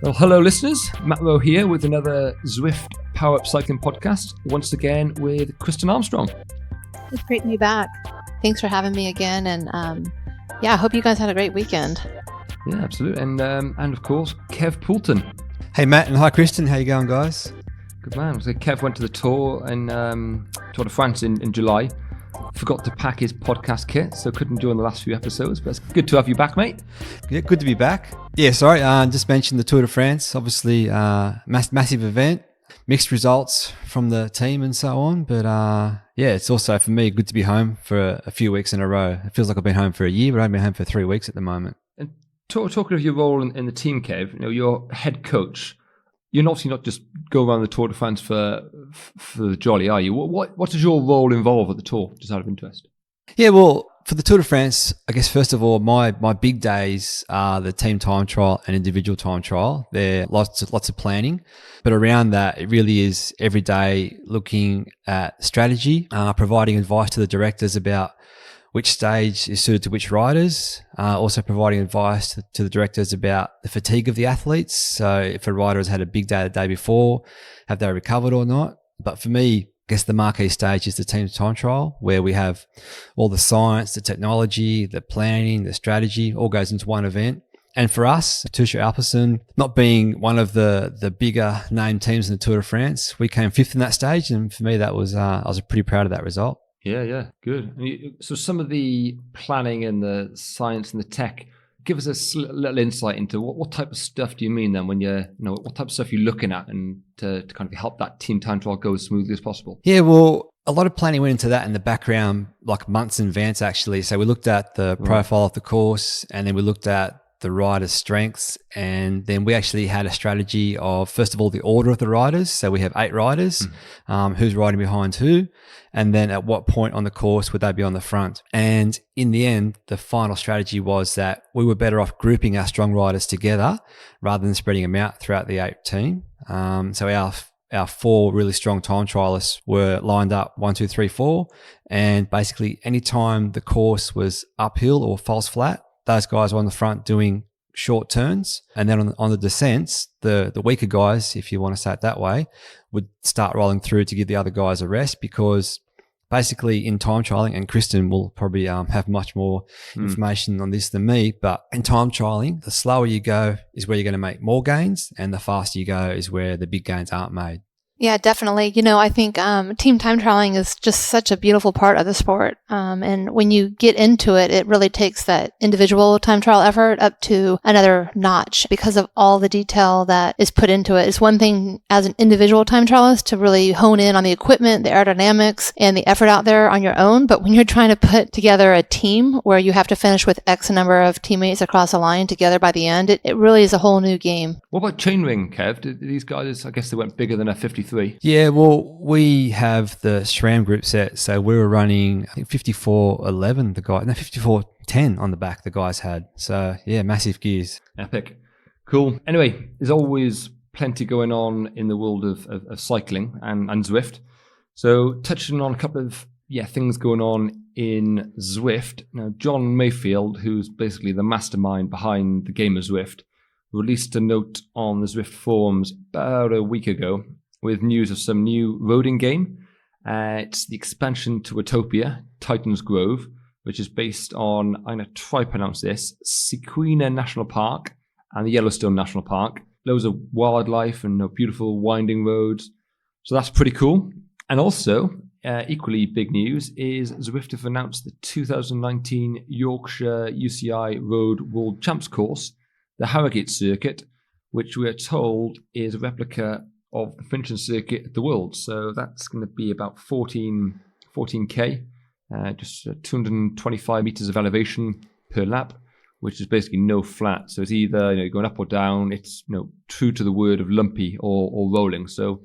Well, hello listeners, Matt Rowe here with another Zwift Power Up Cycling podcast, once again with Kristen Armstrong. It's great to be back. Thanks for having me again, and I hope you guys had a great weekend. Yeah, absolutely, and of course, Kev Poulton. Hey Matt, and hi Kristen, how you going guys? Good man. So Kev went to the Tour Tour de France in July. Forgot to pack his podcast kit, so couldn't join the last few episodes, but it's good to have you back, mate. Yeah, good to be back. Yeah, sorry, just mentioned the Tour de France, obviously massive event, mixed results from the team and so on, but it's also for me good to be home for a few weeks in a row. It feels like I've been home for a year, but I've been home for 3 weeks at the moment. And talking of your role in the team, Kev, you're head coach. You're obviously not just go around the Tour de France for the jolly, are you? What does your role involve at the Tour, just out of interest? Yeah, well, for the Tour de France, I guess first of all, my big days are the team time trial and individual time trial. There are lots of planning, but around that, it really is every day looking at strategy, providing advice to the directors about which stage is suited to which riders, also providing advice to the directors about the fatigue of the athletes. So if a rider has had a big day the day before, have they recovered or not? But for me, I guess the marquee stage is the team time trial, where we have all the science, the technology, the planning, the strategy, all goes into one event. And for us, Tusha Alpecin, not being one of the bigger name teams in the Tour de France, we came fifth in that stage. And for me, that was I was pretty proud of that result. Yeah, good. So some of the planning and the science and the tech, give us a little insight into what type of stuff do you mean then when what type of stuff you're looking at and to kind of help that team time trial go as smoothly as possible? Yeah, well, a lot of planning went into that in the background, like months in advance actually. So we looked at the profile of the course, and then we looked at the riders' strengths, and then we actually had a strategy of, first of all, the order of the riders. So we have 8 riders, who's riding behind who, and then at what point on the course would they be on the front. And in the end, the final strategy was that we were better off grouping our strong riders together rather than spreading them out throughout the 8 team. So our 4 really strong time trialists were lined up 1, 2, 3, 4, and basically any time the course was uphill or false flat, those guys were on the front doing short turns. And then on the descents, the weaker guys, if you want to say it that way, would start rolling through to give the other guys a rest, because basically in time trialing, and Kristen will probably have much more information on this than me, but in time trialing, the slower you go is where you're going to make more gains, and the faster you go is where the big gains aren't made. Yeah, definitely. I think team time trialing is just such a beautiful part of the sport. And when you get into it, it really takes that individual time trial effort up to another notch because of all the detail that is put into it. It's one thing as an individual time trialist to really hone in on the equipment, the aerodynamics, and the effort out there on your own. But when you're trying to put together a team where you have to finish with X number of teammates across a line together by the end, it really is a whole new game. What about chainring, Kev? Did these guys, I guess they went bigger than a 53? Yeah, well, we have the SRAM group set, so we were running, I think 54.11 54.10 on the back the guys had. So yeah, massive gears. Epic. Cool. Anyway, there's always plenty going on in the world of cycling and Zwift. So touching on a couple of things going on in Zwift. Now, John Mayfield, who's basically the mastermind behind the game of Zwift, released a note on the Zwift forums about a week ago with news of some new roading game. It's the expansion to Utopia, Titan's Grove, which is based on, I'm going to try to pronounce this, Sequoia National Park and the Yellowstone National Park. Loads of wildlife and beautiful winding roads. So that's pretty cool. And also, equally big news is Zwift have announced the 2019 Yorkshire UCI Road World Champs course, the Harrogate Circuit, which we are told is a replica of the Finchon Circuit at the World. So that's going to be about 14k, just 225 meters of elevation per lap, which is basically no flat. So it's either going up or down. It's true to the word of lumpy or rolling. So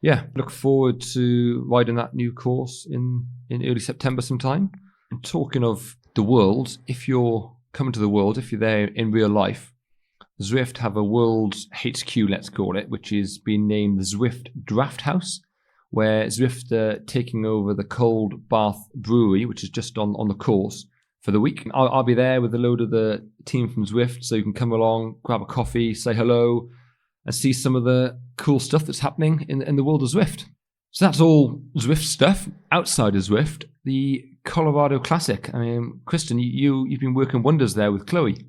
yeah, look forward to riding that new course in early September sometime. And talking of the World, if you're coming to the World, if you're there in real life, Zwift have a World's HQ, let's call it, which is being named the Zwift Draft House, where Zwift are taking over the Cold Bath Brewery, which is just on the course for the week. I'll be there with a load of the team from Zwift, so you can come along, grab a coffee, say hello, and see some of the cool stuff that's happening in the world of Zwift. So that's all Zwift stuff. Outside of Zwift, the Colorado Classic. I mean, Kristen, you've been working wonders there with Chloe.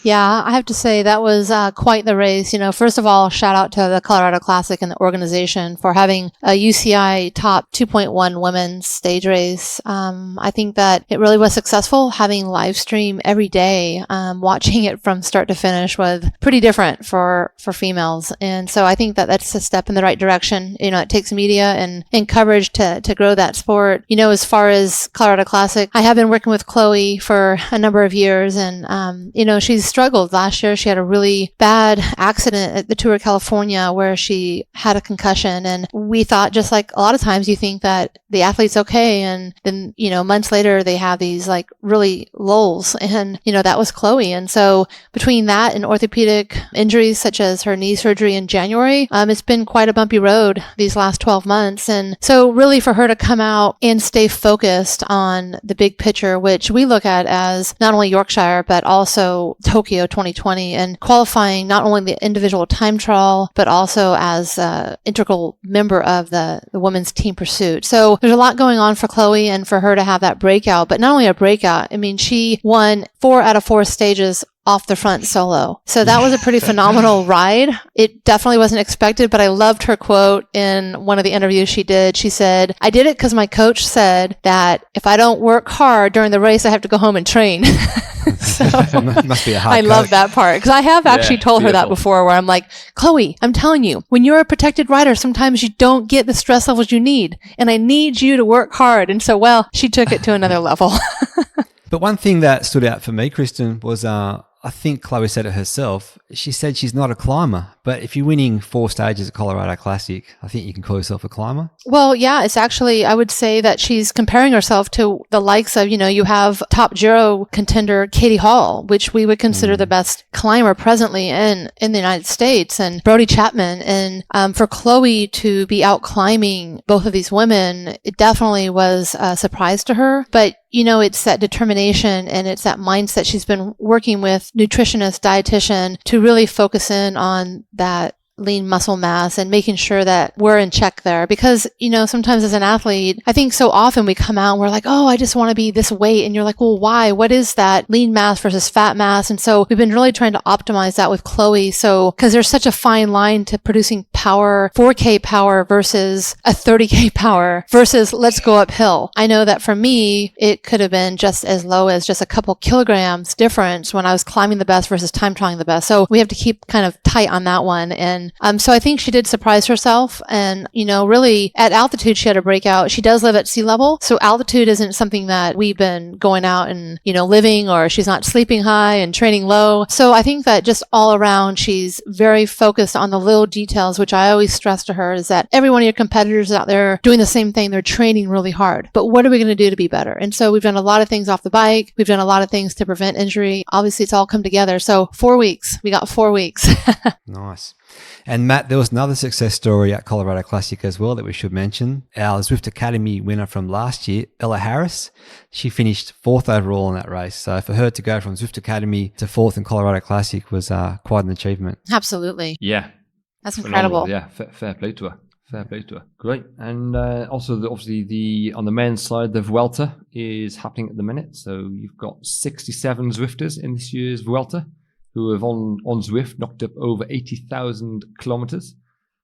Yeah, I have to say that was quite the race. First of all, shout out to the Colorado Classic and the organization for having a UCI top 2.1 women's stage race. I think that it really was successful. Having live stream every day, watching it from start to finish was pretty different for females. And so I think that that's a step in the right direction. It takes media and coverage to grow that sport. As far as Colorado Classic, I have been working with Chloe for a number of years, and she's struggled. Last year, she had a really bad accident at the Tour of California where she had a concussion. And we thought, just like a lot of times you think that the athlete's okay. And then, months later, they have these like really lulls. And, that was Chloe. And so between that and orthopedic injuries, such as her knee surgery in January, it's been quite a bumpy road these last 12 months. And so really for her to come out and stay focused on the big picture, which we look at as not only Yorkshire, but also Tokyo 2020, and qualifying not only the individual time trial, but also as an integral member of the women's team pursuit. So there's a lot going on for Chloe, and for her to have that breakout, but not only a breakout, I mean, she won 4 out of 4 stages off the front solo. So that was a pretty phenomenal ride. It definitely wasn't expected, but I loved her quote in one of the interviews she did. She said, "I did it because my coach said that if I don't work hard during the race, I have to go home and train." So must be a hard I love that part, because I have actually told her that before, where I'm like, "Chloe, I'm telling you, when you're a protected rider, sometimes you don't get the stress levels you need, and I need you to work hard." And so, she took it to another level. But one thing that stood out for me, Kristen, was I think Chloe said it herself. She said she's not a climber, but if you're winning 4 stages at Colorado Classic, I think you can call yourself a climber. Well, yeah, it's actually, I would say that she's comparing herself to the likes of, you have top Giro contender Katie Hall, which we would consider the best climber presently in the United States, and Brody Chapman. And for Chloe to be out climbing both of these women, it definitely was a surprise to her. But it's that determination and it's that mindset. She's been working with nutritionist, dietitian to really focus in on that lean muscle mass and making sure that we're in check there. Because, sometimes as an athlete, I think so often we come out and we're like, "Oh, I just want to be this weight." And you're like, "Well, why? What is that lean mass versus fat mass?" And so we've been really trying to optimize that with Chloe. So, because there's such a fine line to producing power, 4K power versus a 30K power versus let's go uphill. I know that for me, it could have been just as low as just a couple kilograms difference when I was climbing the best versus time trialing the best. So we have to keep kind of tight on that one. And so I think she did surprise herself, and really at altitude she had a breakout. She does live at sea level, so altitude isn't something that we've been going out and living, or she's not sleeping high and training low. So I think that just all around she's very focused on the little details, which I always stress to her is that every one of your competitors out there doing the same thing. They're training really hard, but what are we going to do to be better? And so we've done a lot of things off the bike. We've done a lot of things to prevent injury. Obviously it's all come together. So 4 weeks, we got 4 weeks. Nice. And Matt, there was another success story at Colorado Classic as well that we should mention. Our Zwift Academy winner from last year, Ella Harris, she finished 4th overall in that race. So for her to go from Zwift Academy to 4th in Colorado Classic was quite an achievement. Absolutely. Yeah. That's incredible. Yeah, fair play to her. Fair play to her. Great. And also, obviously, on the men's side, the Vuelta is happening at the minute. So you've got 67 Zwifters in this year's Vuelta who have on Zwift knocked up over 80,000 kilometers.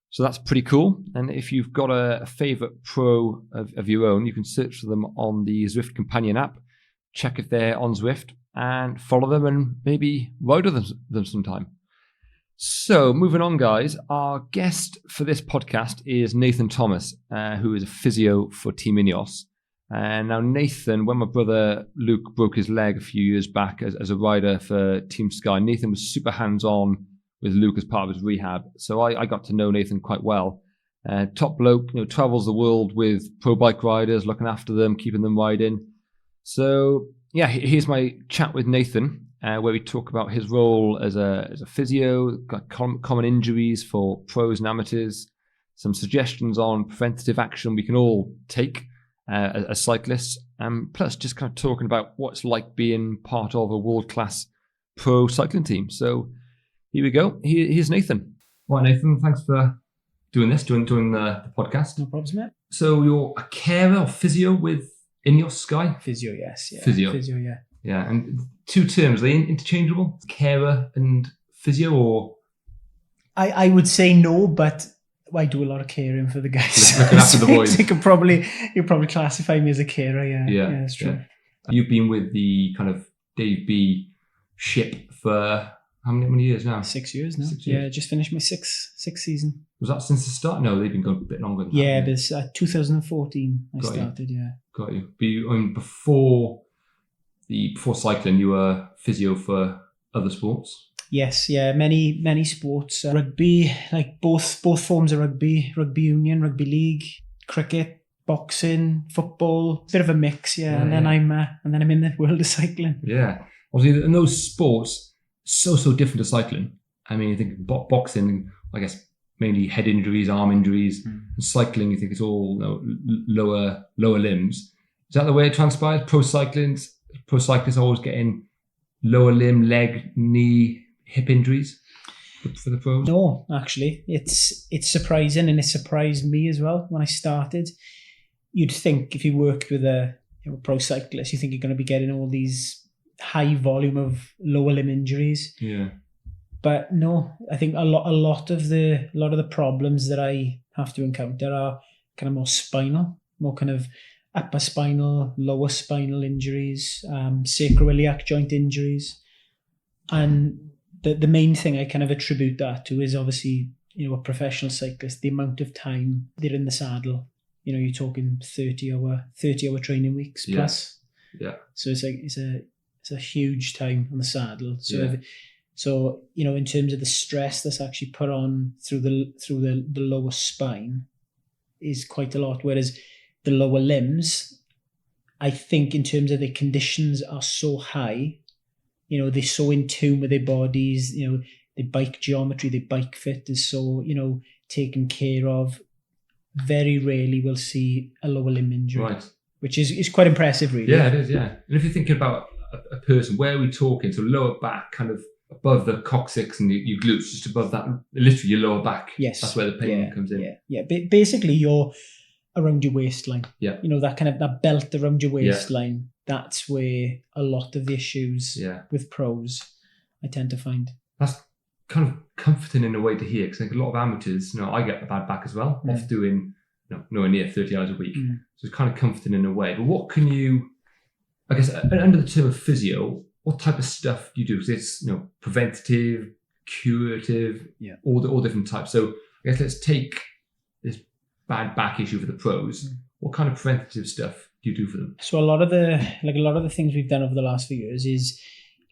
So that's pretty cool. And if you've got a favorite pro of your own, you can search for them on the Zwift Companion app, check if they're on Zwift, and follow them and maybe ride with them sometime. So moving on, guys, our guest for this podcast is Nathan Thomas, who is a physio for Team Ineos. And now Nathan, when my brother Luke broke his leg a few years back as a rider for Team Sky, Nathan was super hands-on with Luke as part of his rehab. So I got to know Nathan quite well. Top bloke, travels the world with pro bike riders, looking after them, keeping them riding. So yeah, here's my chat with Nathan, where we talk about his role as a physio, got common injuries for pros and amateurs, some suggestions on preventative action we can all take as cyclists, and plus just kind of talking about what it's like being part of a world-class pro cycling team. So here we go. Here's Nathan. Right, Nathan, thanks for doing this, doing the podcast. No problems, mate. So you're a carer or physio with Ineos Sky? Physio, yes. Yeah. Physio, yeah. Yeah, and two terms, are they interchangeable? Carer and physio, or? I would say no, but I do a lot of caring for the guys. Looking after the boys. You'd probably classify me as a carer, yeah. Yeah, that's true. Yeah. You've been with the kind of Dave B ship for how many years now? 6 years now. 6 years. Yeah, just finished my sixth season. Was that since the start? No, they've been going a bit longer than that. Yeah, but it's 2014 I started, yeah. Got you. But before cycling, you were physio for other sports? Yes, yeah, many sports. Rugby, like both forms of rugby union, rugby league, cricket, boxing, football, bit of a mix, yeah. And then I'm in the world of cycling. Yeah. Obviously, in those sports, so different to cycling. I mean, you think boxing, I guess, mainly head injuries, arm injuries. And cycling, you think it's all lower limbs. Is that the way it transpires? Pro cyclists always getting lower limb, leg, knee, hip injuries for the pros? No, actually, it's surprising, and it surprised me as well when I started. You'd think if you worked with a pro cyclist, you think you're going to be getting all these high volume of lower limb injuries. Yeah. But no, I think a lot of the problems that I have to encounter are kind of more spinal, more kind of upper spinal, lower spinal injuries, sacroiliac joint injuries. And the main thing I kind of attribute that to is obviously, a professional cyclist, the amount of time they're in the saddle. You're talking 30-hour training weeks plus. Yeah. So it's a huge time on the saddle. So in terms of the stress that's actually put on through the lower spine is quite a lot. Whereas the lower limbs, I think in terms of the conditions are so high, they're so in tune with their bodies, the bike geometry, the bike fit is so, taken care of. Very rarely we'll see a lower limb injury. Right. Which is quite impressive, really. Yeah, it is, yeah. And if you're thinking about a person, where are we talking? So lower back, kind of above the coccyx and your glutes, just above that, literally your lower back. Yes. That's where the pain comes in. Yeah. Basically, you're around your waistline. Yeah. That kind of that belt around your waistline. Yeah. That's where a lot of the issues with pros I tend to find. That's kind of comforting in a way to hear, because I think a lot of amateurs, I get a bad back as well, off doing nowhere near 30 hours a week. So it's kind of comforting in a way. But what can you, I guess, under the term of physio, what type of stuff do you do? Because it's preventative, curative, all different types. So I guess let's take this bad back issue for the pros. What kind of preventative stuff do you do for them? So a lot of the things we've done over the last few years is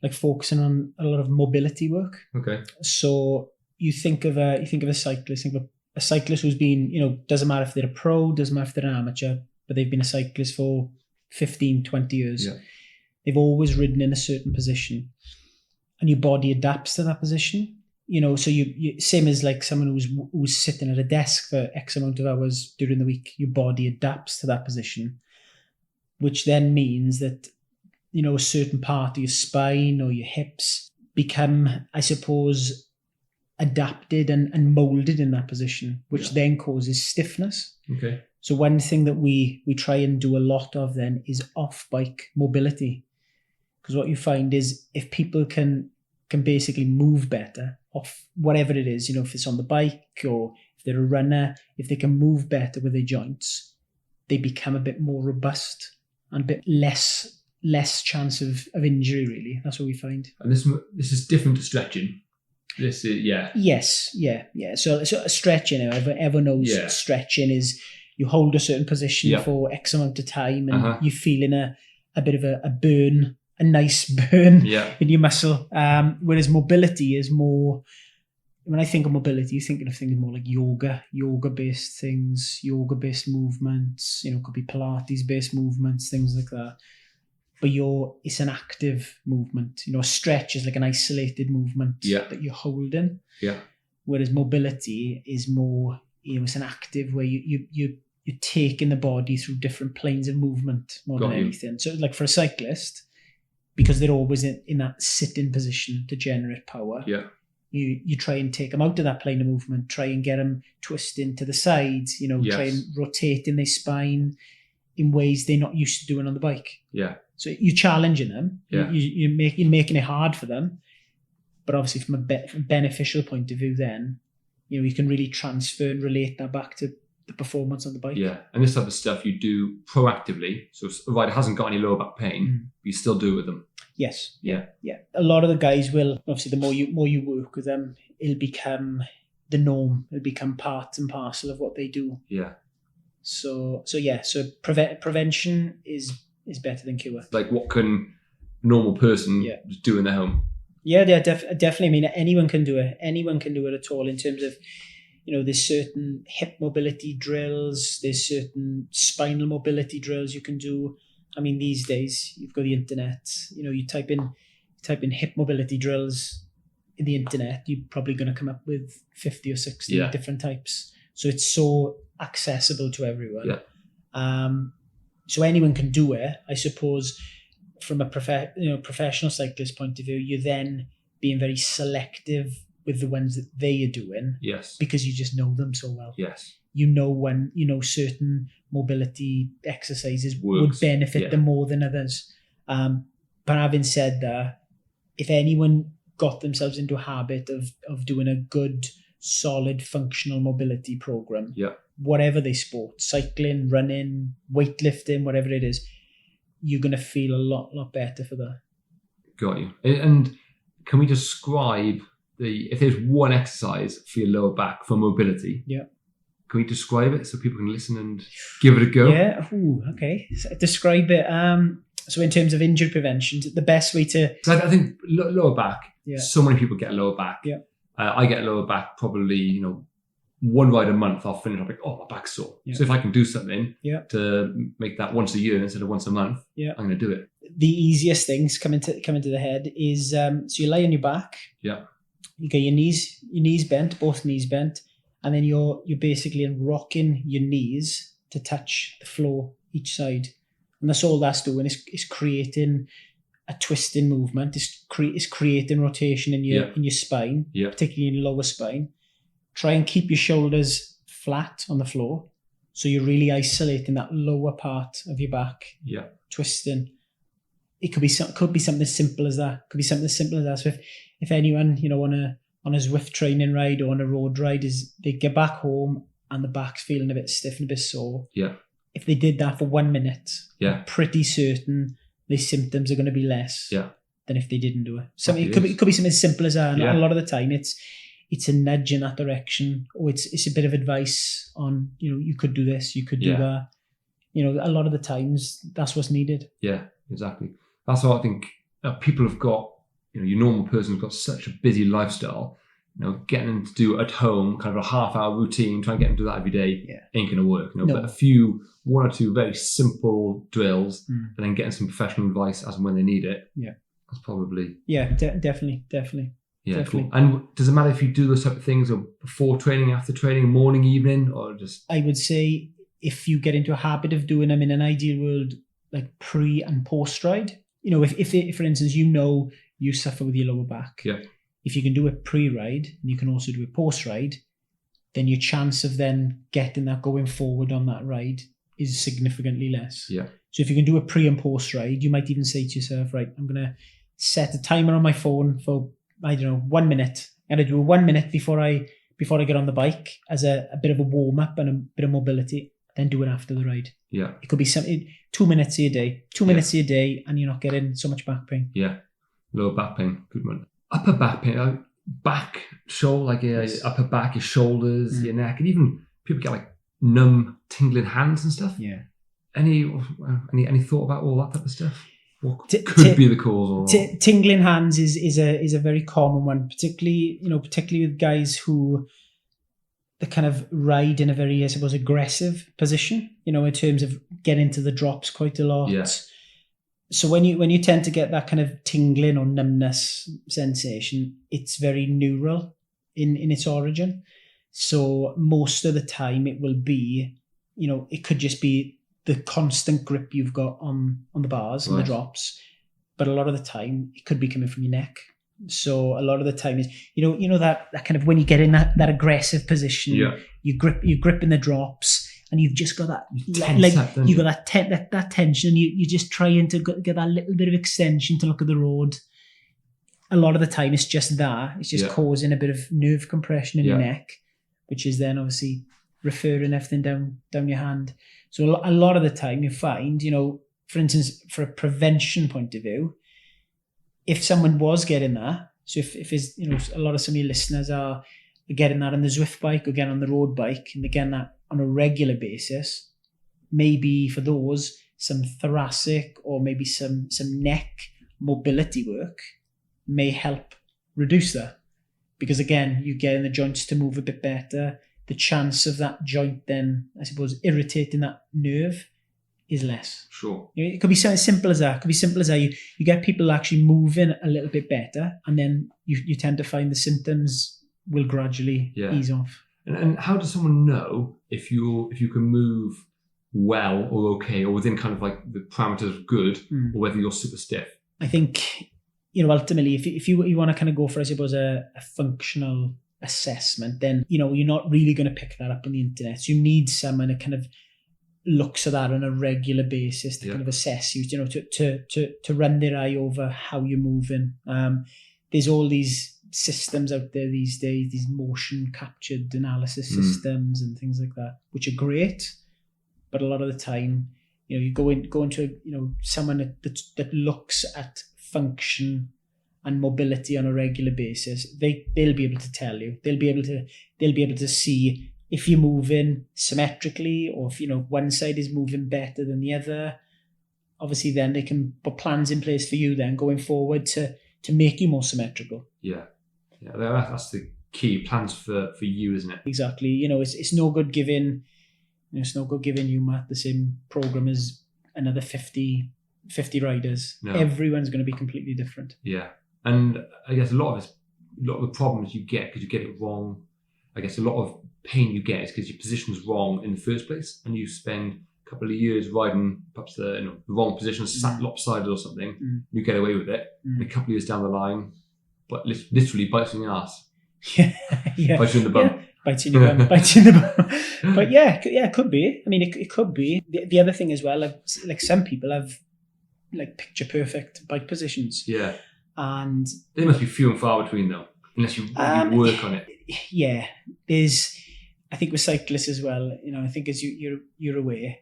like focusing on a lot of mobility work. Okay. So you think of a cyclist, think of a cyclist who's been, doesn't matter if they're a pro, doesn't matter if they're an amateur, but they've been a cyclist for 15, 20 years. Yeah. They've always ridden in a certain position, and your body adapts to that position. So you same as like someone who's sitting at a desk for X amount of hours during the week, your body adapts to that position, which then means that, a certain part of your spine or your hips become, I suppose, adapted and molded in that position, which then causes stiffness. Okay. So one thing that we try and do a lot of then is off-bike mobility. Because what you find is if people can basically move better off whatever it is, if it's on the bike or if they're a runner, if they can move better with their joints, they become a bit more robust and a bit less chance of injury, really. That's what we find. And this is different to stretching. This is, Yes, yeah. So stretching, everyone knows stretching is you hold a certain position for X amount of time and you're feeling a bit of a burn, a nice burn in your muscle. Whereas mobility is more, when I think of mobility, you're thinking of things more like yoga-based things, yoga-based movements, could be Pilates-based movements, things like that. But it's an active movement. A stretch is like an isolated movement that you're holding. Yeah. Whereas mobility is more, it's an active where you're taking the body through different planes of movement more than anything. So like for a cyclist, because they're always in that sitting position to generate power, you try and take them out of that plane of movement, try and get them twisting to the sides, try and rotating their spine in ways they're not used to doing on the bike. Yeah. So you're challenging them. Yeah. You're making it hard for them. But obviously from a beneficial point of view then, you can really transfer and relate that back to the performance on the bike. Yeah. And this type of stuff you do proactively. So if a rider hasn't got any lower back pain, you still do it with them. Yes. Yeah. Yeah. A lot of the guys will, obviously the more you work with them, it'll become the norm. It'll become part and parcel of what they do. Yeah. So prevention is better than cure. Like what can a normal person do in their home? Yeah, definitely. I mean, anyone can do it. Anyone can do it at all in terms of, there's certain hip mobility drills, there's certain spinal mobility drills you can do. I mean, these days you've got the internet. You type in hip mobility drills in the internet, you're probably going to come up with 50 or 60 different types. So it's so accessible to everyone. Yeah. So anyone can do it. I suppose from a professional cyclist point of view, you're then being very selective with the ones that they are doing. Yes. Because you just know them so well. Yes. When certain mobility exercises would benefit them more than others. But having said that, if anyone got themselves into a habit of doing a good, solid, functional mobility program, whatever they sport, cycling, running, weightlifting, whatever it is, you're going to feel a lot better for that. Got you. And can we describe if there's one exercise for your lower back for mobility? Yeah. Can we describe it so people can listen and give it a go? Yeah. Ooh, okay. So describe it. So in terms of injury prevention, the best way to... I think lower back, so many people get a lower back. Yeah. I get a lower back probably, one ride a month. I'll finish up like, my back's sore. Yeah. So if I can do something to make that once a year instead of once a month, I'm going to do it. The easiest things come into the head is, so you lie on your back. Yeah. You get your knees bent, both knees bent. And then you're basically rocking your knees to touch the floor each side. And that's all that's doing is creating a twisting movement. It's creating rotation in your spine, particularly in your lower spine. Try and keep your shoulders flat on the floor. So you're really isolating that lower part of your back. Yeah. Twisting. It could be something simple as that. So if anyone, on a Zwift training ride or on a road ride, is they get back home and the back's feeling a bit stiff and a bit sore. Yeah. If they did that for 1 minute, I'm pretty certain the symptoms are going to be less than if they didn't do it. It could be something as simple as that. And a lot of the time it's a nudge in that direction, or it's a bit of advice on, you could do this, you could do that. A lot of the times that's what's needed. Yeah, exactly. That's why I think people have got, your normal person's got such a busy lifestyle, getting them to do at home kind of a half-hour routine, trying to get them to do that every day ain't going to work. No. But one or two very simple drills, and then getting some professional advice as and when they need it. Yeah, that's probably definitely. Yeah, definitely. Cool. And does it matter if you do those type of things or before training, after training, morning, evening, or just? I would say if you get into a habit of doing them in an ideal world, like pre and post ride. If for instance you suffer with your lower back. Yeah. If you can do it pre-ride and you can also do it post-ride, then your chance of then getting that going forward on that ride is significantly less. Yeah. So if you can do it pre and post-ride, you might even say to yourself, right, I'm going to set a timer on my phone for, 1 minute. I'm going to do 1 minute before I get on the bike as a bit of a warm-up and a bit of mobility, then do it after the ride. Yeah. It could be 2 minutes a day. 2 minutes a day, and you're not getting so much back pain. Yeah. Lower back pain, good one. Upper back pain, back, shoulder, upper back, your shoulders, your neck, and even people get like numb, tingling hands and stuff. Yeah. Any thought about all that type of stuff? What could be the cause? Or tingling hands is a very common one, particularly with guys who they kind of ride in a very, I suppose, aggressive position. In terms of getting to the drops quite a lot. Yeah. So when you tend to get that kind of tingling or numbness sensation, it's very neural in its origin. So most of the time it will be, it could just be the constant grip you've got on the bars and the drops. But a lot of the time it could be coming from your neck. So a lot of the time is, that kind of when you get in that aggressive position, you grip in the drops, and you've just got that you got that tension, and you just trying to get that little bit of extension to look at the road. A lot of the time it's just causing a bit of nerve compression in your neck, which is then obviously referring everything down your hand. So a lot of the time you find, for instance, for a prevention point of view, if someone was getting that, so if it's, a lot of some of your listeners are getting that on the Zwift bike or getting on the road bike, and they're getting that on a regular basis, maybe for those, some thoracic or maybe some neck mobility work may help reduce that. Because again, you're getting the joints to move a bit better. The chance of that joint then, I suppose, irritating that nerve is less. Sure. It could be something simple as that. It could be simple as that. You get people actually moving a little bit better, and then you tend to find the symptoms will gradually ease off. And how does someone know if you can move well or okay, or within kind of like the parameters of good, or whether you're super stiff? I think, ultimately, if you want to kind of go for, I suppose, a functional assessment, then, you're not really going to pick that up on the internet. So you need someone that kind of looks at that on a regular basis to kind of assess you, to run their eye over how you're moving. There's all these systems out there these days, these motion captured analysis systems and things like that, which are great. But a lot of the time, you go into someone that looks at function and mobility on a regular basis. They'll be able to tell you. They'll be able to see if you're moving symmetrically, or if one side is moving better than the other. Obviously, then they can put plans in place for you then going forward to make you more symmetrical. Yeah, that's the key, plans for you, isn't it? Exactly. It's no good giving you, Matt, the same program as another 50 riders. No. Everyone's going to be completely different. Yeah, and I guess a lot of the problems you get because you get it wrong. I guess a lot of pain you get is because your position's wrong in the first place, and you spend a couple of years riding perhaps the wrong position, sat lopsided or something. You get away with it, and a couple of years down the line, but literally bites in the ass. Yeah. Bites you in the bum. Yeah. Bites in your bum. Bites in the bum. But it could be. I mean, it could be. The other thing as well, like some people have like picture perfect bike positions. Yeah. And they must be few and far between though, unless you work on it. Yeah, I think with cyclists as well, I think as you're aware,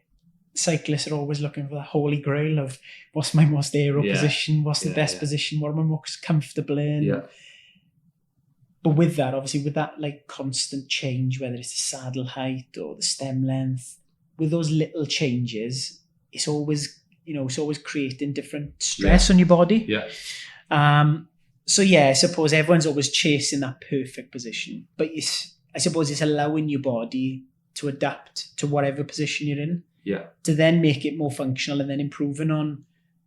cyclists are always looking for the holy grail of what's my most aero position, what's the best position, what am I most comfortable in. Yeah. But with that, obviously, with that like constant change, whether it's the saddle height or the stem length, with those little changes, it's always creating different stress on your body. Yeah. So I suppose everyone's always chasing that perfect position, but I suppose it's allowing your body to adapt to whatever position you're in. Yeah. To then make it more functional and then improving on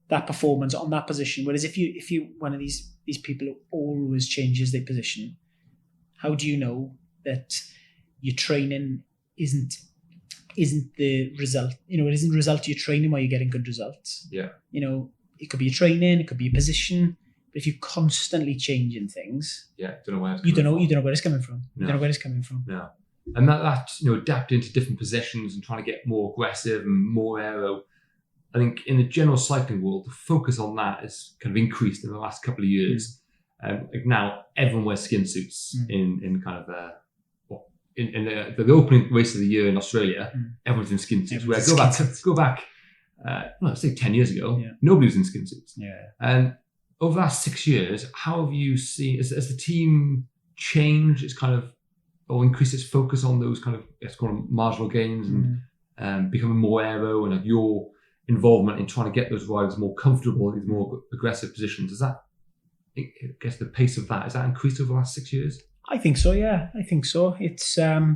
that performance on that position. Whereas if you one of these people who always changes their position, how do you know that your training isn't the result? It isn't the result of your training why you're getting good results. Yeah. It could be your training, it could be your position. But if you're constantly changing things, you don't know where it's coming from. No. You don't know where it's coming from. No. And that adapting to different positions and trying to get more aggressive and more aero. I think in the general cycling world, the focus on that has kind of increased in the last couple of years. Like now, everyone wears skin suits in kind of in the opening race of the year in Australia. Everyone's in skin suits. Go back. Let's say 10 years ago, nobody was in skin suits. Yeah. And over the last 6 years, how have you seen, has the team changed its kind of, or increased its focus on those kind of, let's call them marginal gains and becoming more aero, and your involvement in trying to get those riders more comfortable in more aggressive positions? Is that, I guess the pace of that, has that increased over the last 6 years? I think so, yeah. I think so. It's, I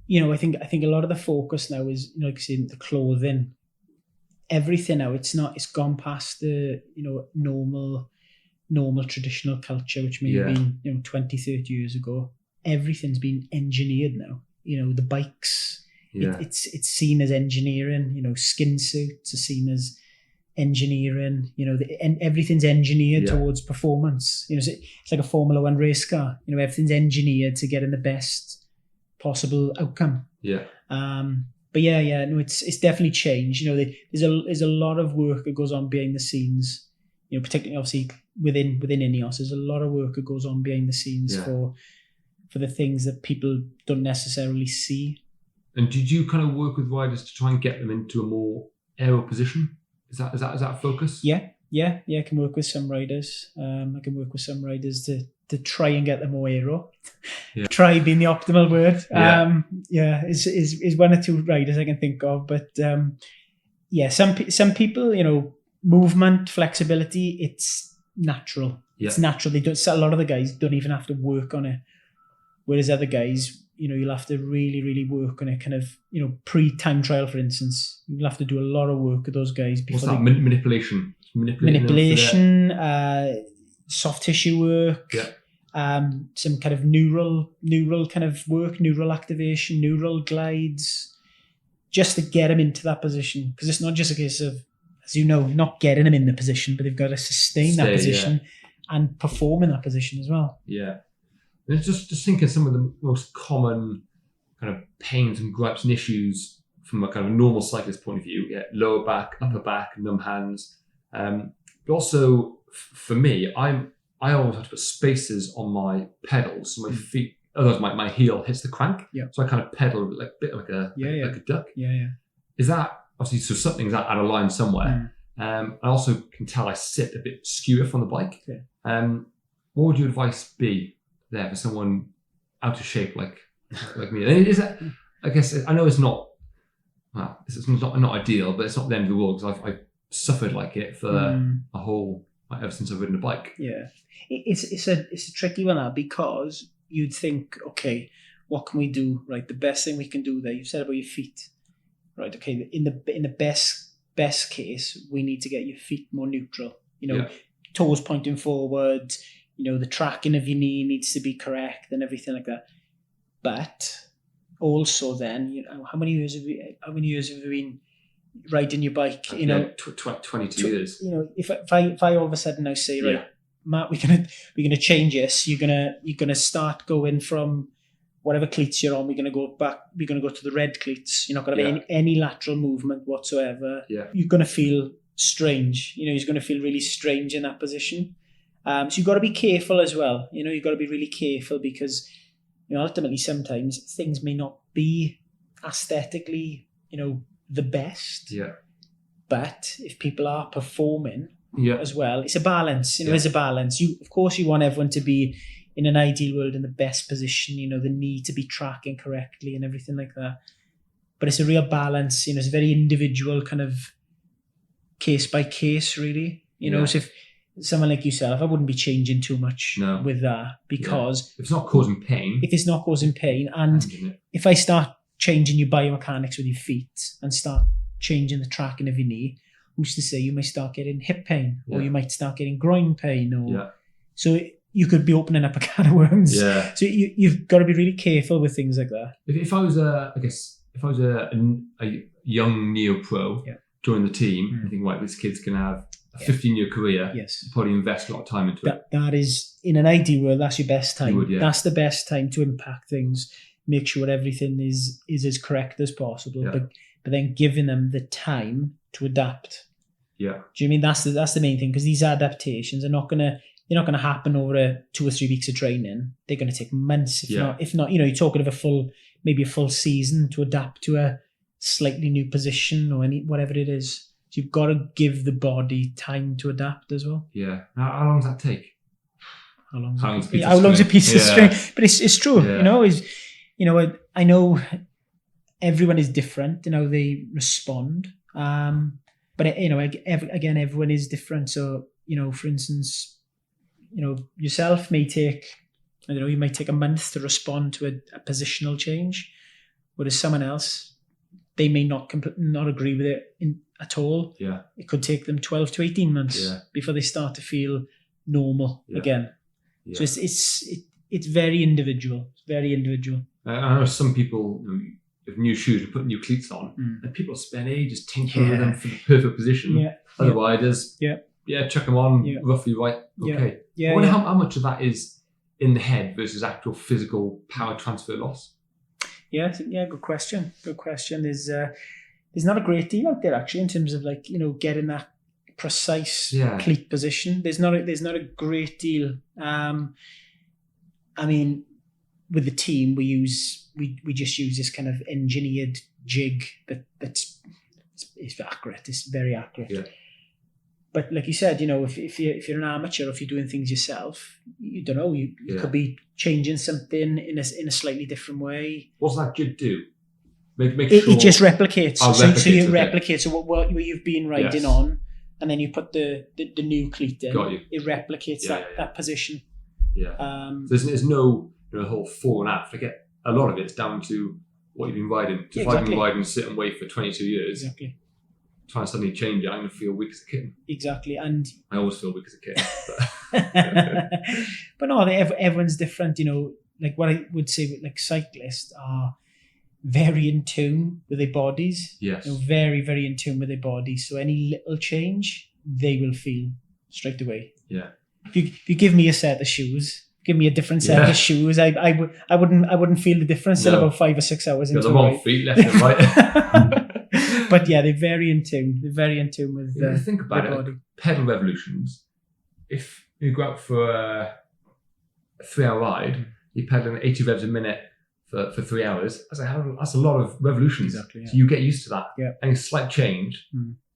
think a lot of the focus now is, like you said, the clothing, everything now. It's gone past the, normal traditional culture, which may have been, 20, 30 years ago. Everything's been engineered now. The bikes, it's seen as engineering. Skin suits are seen as engineering, and everything's engineered towards performance. It's like a Formula One race car. Everything's engineered to get in the best possible outcome. Yeah. But no, it's definitely changed. There's a lot of work that goes on behind the scenes. Particularly obviously within Ineos, there's a lot of work that goes on behind the scenes for the things that people don't necessarily see. And did you kind of work with riders to try and get them into a more aero position? Is that a focus? Yeah. I can work with some riders. I can work with some riders to try and get them more aero. Yeah. Try being the optimal word. Is one or two riders I can think of. But some people, movement, flexibility, it's natural. Yeah. It's natural. A lot of the guys don't even have to work on it. Whereas other guys, you'll have to really, really work on it. Kind of, pre-time trial, for instance, you'll have to do a lot of work with those guys. What's that? Manipulation, soft tissue work. Yeah. Some kind of neural kind of work, neural activation, neural glides, just to get them into that position. Because it's not just a case of, as not getting them in the position, but they've got to sustain that position and perform in that position as well. Yeah. And it's just thinking some of the most common kind of pains and gripes and issues from a kind of normal cyclist point of view. Yeah, lower back, upper back, numb hands. But also for me, I always have to put spacers on my pedals, so my feet. Otherwise, my heel hits the crank. Yeah. So I kind of pedal a bit like a duck. Yeah. Is that obviously so? Something's out of line somewhere. I also can tell I sit a bit skewer from the bike. Okay. What would your advice be there for someone out of shape like me? And is that? I guess I know it's not. Well, it's not ideal, but it's not the end of the world because I've suffered like it for a whole ever since I've ridden a bike. Yeah, it's a tricky one because you'd think, okay, what can we do? Right, the best thing we can do there. You said about your feet, right? Okay, in the best case, we need to get your feet more neutral. Toes pointing forward. The tracking of your knee needs to be correct and everything like that. But also, then, how many years have you been riding your bike? 22 years. If I all of a sudden now say, right, Matt, we're gonna change this. You're gonna start going from whatever cleats you're on. We're gonna go back. We're gonna go to the red cleats. You're not gonna have any lateral movement whatsoever. Yeah. You're gonna feel strange. You're gonna feel really strange in that position. So you've got to be careful as well. You've got to be really careful because, ultimately sometimes things may not be aesthetically, the best. Yeah. But if people are performing as well, it's a balance. There's a balance. Of course, you want everyone to be in an ideal world in the best position. The need to be tracking correctly and everything like that. But it's a real balance. It's a very individual kind of case by case, really. So if someone like yourself, I wouldn't be changing too much with that because if it's not causing pain. And if I start changing your biomechanics with your feet and start changing the tracking of your knee, who's to say you may start getting hip pain or you might start getting groin pain so you could be opening up a can of worms. Yeah. So you've got to be really careful with things like that. If I was a young neo pro joining the team, I think right, this kid's gonna have a 15-year career. Yes. Probably invest a lot of time into it. That is, in an ideal world, that's your best time. That's the best time to impact things. Make sure everything is as correct as possible. Yeah. But then giving them the time to adapt. Yeah. Do you mean that's the main thing? Because these adaptations are not gonna happen over 2 or 3 weeks of training. They're gonna take months, if not, you're talking of a full season to adapt to a slightly new position or whatever it is. So you've got to give the body time to adapt as well. Yeah. How long does that take? How long's a piece of string? But it's true. Yeah. I know everyone is different in how they respond. But again, everyone is different. So for instance, yourself may take, you might take a month to respond to a positional change, whereas someone else, they may not agree with it at all. Yeah, it could take them 12 to 18 months before they start to feel normal again. Yeah. So it's very individual. It's very individual. I know some people, new shoes, we put new cleats on, and people spend ages tinkering with them for the perfect position. Mm. Other riders, chuck them on roughly right. Okay. I wonder how much of that is in the head versus actual physical power transfer loss. Yeah, good question. There's not a great deal out there actually in terms of like, getting that precise cleat position. There's not a great deal. I mean, with the team, we just use this kind of engineered jig that's accurate. It's very accurate. Yeah. But like you said, if you're an amateur, or if you're doing things yourself, you don't know. You could be changing something in a slightly different way. What's that jig do? Make sure it just replicates. So you replicate. So what you've been riding on, and then you put the new cleat in. Got you. It replicates that position. Yeah. So there's no whole fore and aft. I get a lot of it's down to what you've been riding. If I've been riding sit and wait for 22 years, trying to suddenly change it, I'm going to feel weak as a kitten. Exactly, and I always feel weak as a kitten. But no, everyone's different. Like what I would say with like cyclists are very in tune with their bodies. Yes. Very, very in tune with their bodies. So any little change, they will feel straight away. Yeah. If you give me a set of shoes, give me a different set of shoes, I wouldn't feel the difference in about 5 or 6 hours. Got the wrong feet left and right. But yeah, they're very in tune. They're very in tune with think about their it. body. Pedal revolutions. If you go out for a 3-hour ride, you're pedaling 80 revs a minute for 3 hours. That's a lot of revolutions. Exactly. Yeah. So you get used to that. Yeah. And a slight change.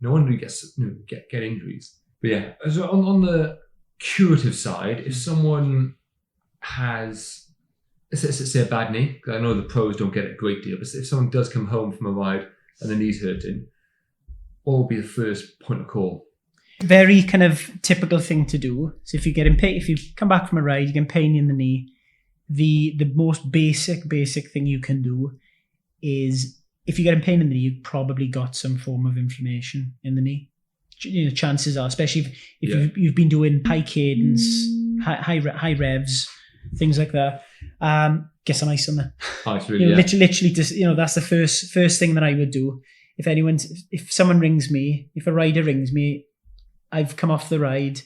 No wonder you get injuries. But yeah, so on the curative side, if someone has, let's say a bad knee, because I know the pros don't get a great deal, but if someone does come home from a ride and the knee's hurting, what will be the first point of call? Very kind of typical thing to do. So if you come back from a ride, you get pain in the knee, the most basic thing you can do is, if you get pain in the knee, you've probably got some form of inflammation in the knee. Chances are, especially if you've been doing high cadence, high revs, things like that. Get some ice on there. Literally, just that's the first thing that I would do. If someone rings me, if a rider rings me, I've come off the ride,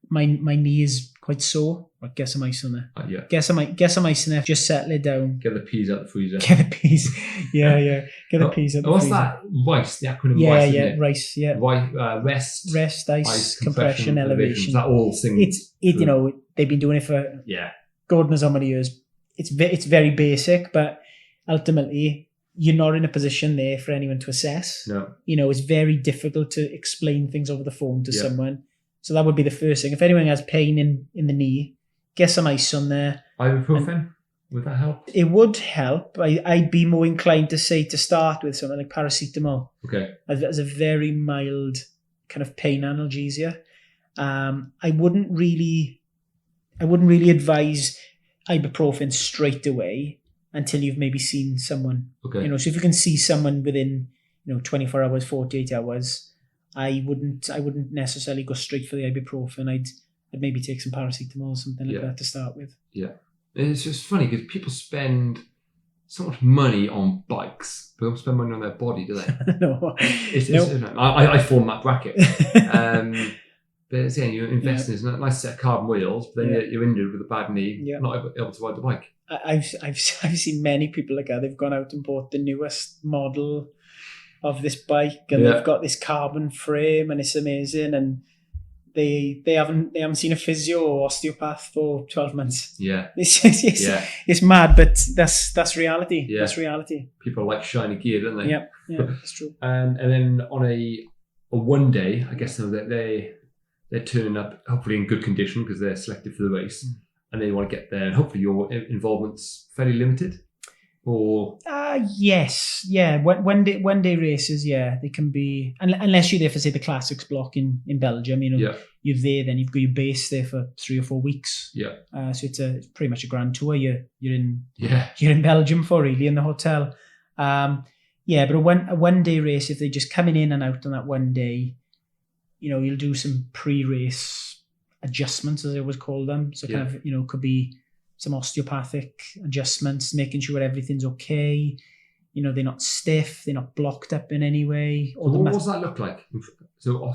my knee is quite sore. I'll get some ice on there. Get some ice in there. Just settle it down. Get the peas out the freezer. Get the peas. Yeah. Get the peas out the freezer. What's that? RICE, the acronym RICE. Yeah, RICE. Yeah. Rest, ice, compression, elevation. That all things. They've been doing it for God knows how many years. It's very basic, but ultimately you're not in a position there for anyone to assess. No. It's very difficult to explain things over the phone to someone. So that would be the first thing. If anyone has pain in the knee, get some ice on there. Ibuprofen, would that help? It would help. I'd be more inclined to say to start with something like paracetamol. Okay. As a very mild kind of pain analgesia. I wouldn't really advise ibuprofen straight away until you've maybe seen someone. Okay. So if you can see someone within 24 hours, 48 hours, I wouldn't necessarily go straight for the ibuprofen. I'd maybe take some paracetamol or something like that to start with. Yeah. It's just funny because people spend so much money on bikes, but don't spend money on their body, do they? No. I form that bracket. But saying you're investing in a nice set of carbon wheels, but then you're injured with a bad knee, not able to ride the bike. I've seen many people like that. They've gone out and bought the newest model of this bike, and they've got this carbon frame, and it's amazing. And they haven't seen a physio or osteopath for 12 months. Yeah, it's mad, but that's reality. Yeah. That's reality. People like shiny gear, don't they? Yeah, that's true. And then on a one day, I guess they're turning up hopefully in good condition because they're selected for the race, and they want to get there. And hopefully your involvement's fairly limited. Or yes, yeah. One day races, they can be, unless you're there for say the classics block in Belgium. You're there, then you've got your base there for 3 or 4 weeks. Yeah. So it's pretty much a grand tour. You're in Belgium for really in the hotel. But a one day race, if they're just coming in and out on that one day, you'll do some pre-race adjustments, as I always call them. So kind of, could be some osteopathic adjustments, making sure everything's okay. they're not stiff, they're not blocked up in any way. So what does that look like? So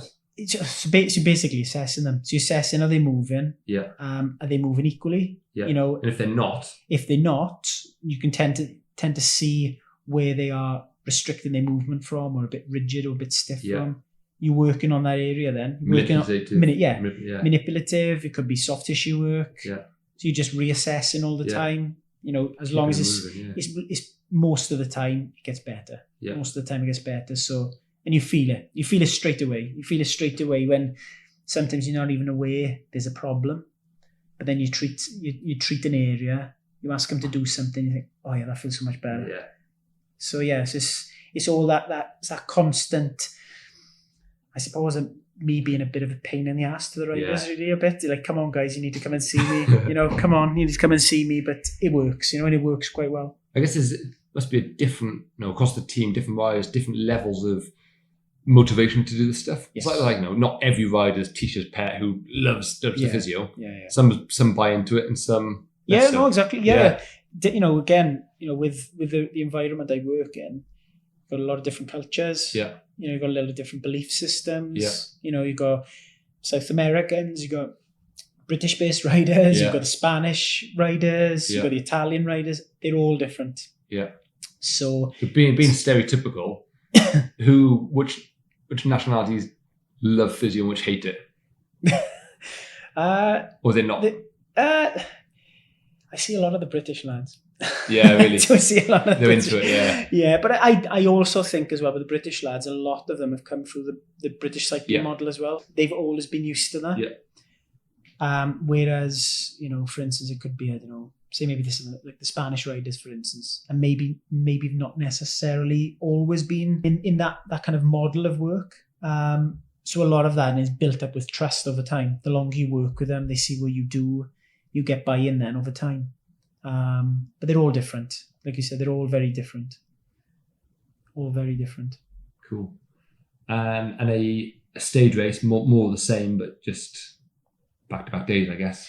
basically assessing them. So you're assessing, are they moving? Yeah. Are they moving equally? Yeah. And if they're not, you can tend to see where they are restricting their movement from, or a bit rigid or a bit stiff from. You're working on that area then. Manipulative. Manipulative. It could be soft tissue work. Yeah. So you're just reassessing all the time. As long as it's most of the time it gets better. Yeah. Most of the time it gets better. So, and you feel it. You feel it straight away. You feel it straight away when sometimes you're not even aware there's a problem, but then you treat an area. You ask them to do something. You think, oh yeah, that feels so much better. Yeah. So yeah, it's all that constant. I suppose me being a bit of a pain in the ass to the riders, really a bit. Like, come on, guys, you need to come and see me. Come on, you need to come and see me. But it works, and it works quite well. I guess it must be a different, across the team, different riders, different levels of motivation to do this stuff. Yes. It's like not every rider's teacher's pet who loves the physio. Yeah. Some buy into it, and some. Exactly. Yeah. Again, with the environment I work in, got a lot of different cultures. Yeah. You've got a lot of different belief systems. Yeah. You've got South Americans, you've got British-based riders, you've got the Spanish riders, you've got the Italian riders. They're all different. Yeah. So being stereotypical, which nationalities love physio and which hate it? Or is it not? I see a lot of the British lads. Yeah, really. So I see a lot of they're into it, yeah. Yeah, but I also think as well with the British lads, a lot of them have come through the British cycling model as well. They've always been used to that. Yeah. Whereas, for instance, it could be, I don't know, say maybe this is like the Spanish riders, for instance, and maybe not necessarily always been in that kind of model of work. So a lot of that is built up with trust over time. The longer you work with them, they see what you do, you get buy-in then over time. But they're all different. Like you said, they're all very different. All very different. Cool. And a stage race, more the same, but just back-to-back days, I guess.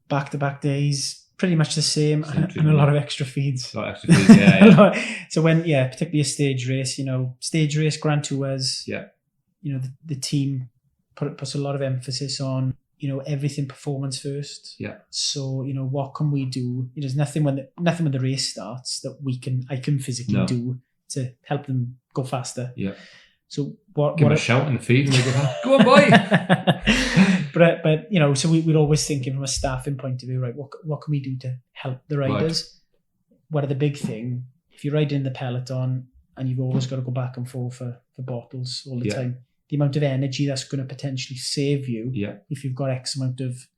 Back-to-back days, pretty much the same and a lot of extra feeds. A lot of extra feeds, yeah. So particularly a stage race, Grand Tours, the team puts a lot of emphasis on, everything performance first. Yeah. So, what can we do? There's nothing when the race starts that I can physically do to help them go faster. Yeah. So give them a shout in the feed and they go on, boy. but so we're always thinking from a staffing point of view, right? What can we do to help the riders? Right. What are the big thing? If you're riding in the peloton and you've always got to go back and forth for bottles all the time, the amount of energy that's going to potentially save you if you've got X amount of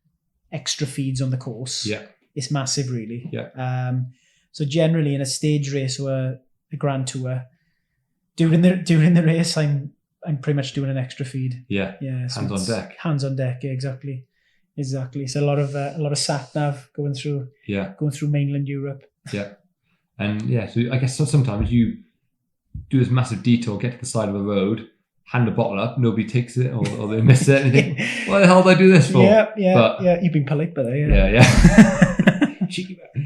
extra feeds on the course, it's massive, really. Yeah. So generally in a stage race or a Grand Tour, during the race, I'm pretty much doing an extra feed. Yeah. Yeah. So hands on deck. Hands on deck. Yeah, exactly. So a lot of sat nav going through mainland Europe. Yeah. And so I guess sometimes you do this massive detour, get to the side of the road, hand the bottle up, nobody takes it, or they miss it, and you think, what the hell did I do this for? Yeah. You've been polite by there. Yeah. Cheeky bit.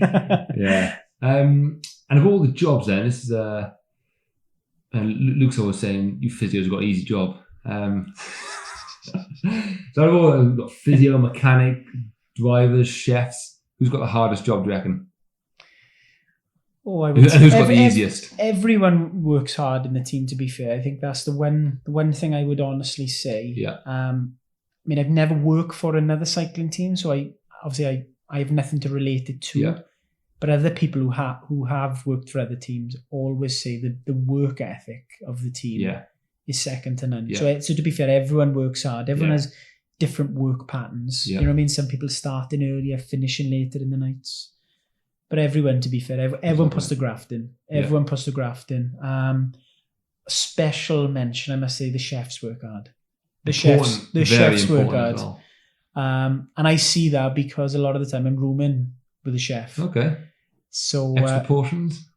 Yeah. And of all the jobs, then this is Luke's always saying you physios have got an easy job. So I've all got physio, mechanic, drivers, chefs. Who's got the hardest job, do you reckon? I would say who's got the easiest? Everyone works hard in the team, to be fair. I think that's the one thing I would honestly say. Yeah. I've never worked for another cycling team, so I have nothing to relate it to. Yeah. But other people who have worked for other teams always say that the work ethic of the team is second to none. Yeah. So to be fair, everyone works hard. Everyone has different work patterns. Yeah. You know what I mean? Some people starting earlier, finishing later in the nights. But everyone, to be fair, everyone puts the graft in. Everyone puts the graft in. Special mention, I must say, the chefs work hard. The chefs work hard. Well. And I see that because a lot of the time I'm rooming with a chef. Okay. So extra portions.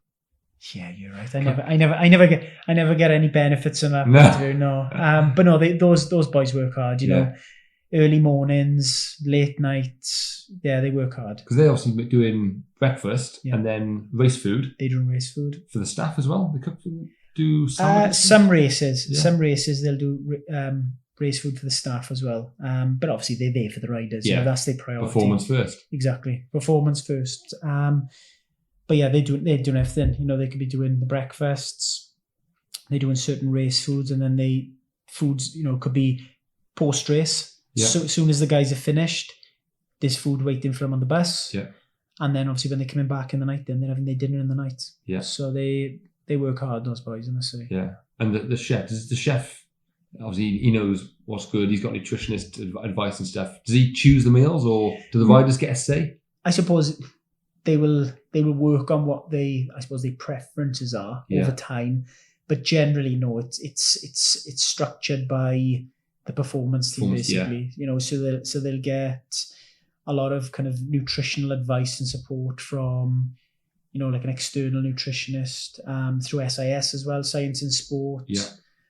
Yeah, you're right. I never get any benefits on that. No. No. But no, those boys work hard. You know, early mornings, late nights. Yeah, they work hard. Because they're obviously doing breakfast and then race food. They do race food. For the staff as well? They cook for them? Do some races. Yeah. Some races they'll do race food for the staff as well. But obviously they're there for the riders. Yeah. That's their priority. Performance first. Exactly. Performance first. But yeah, they're doing everything. You know, they could be doing the breakfasts. They're doing certain race foods, and then foods, you know, could be post race. Yeah. So as soon as the guys are finished, there's food waiting for them on the bus. Yeah. And then obviously when they're coming back in the night, then they're having their dinner in the night. Yeah. So they work hard, those boys, I must say. Yeah. And the chef, does the chef, obviously he knows what's good. He's got nutritionist advice and stuff. Does he choose the meals, or do the riders get a say? I suppose they will work on what their preferences are over time. But generally, no, it's structured by the performance team, basically. Yeah. You know, so they'll get a lot of kind of nutritional advice and support from, you know, like an external nutritionist, through SIS as well, Science in Sport. Yeah.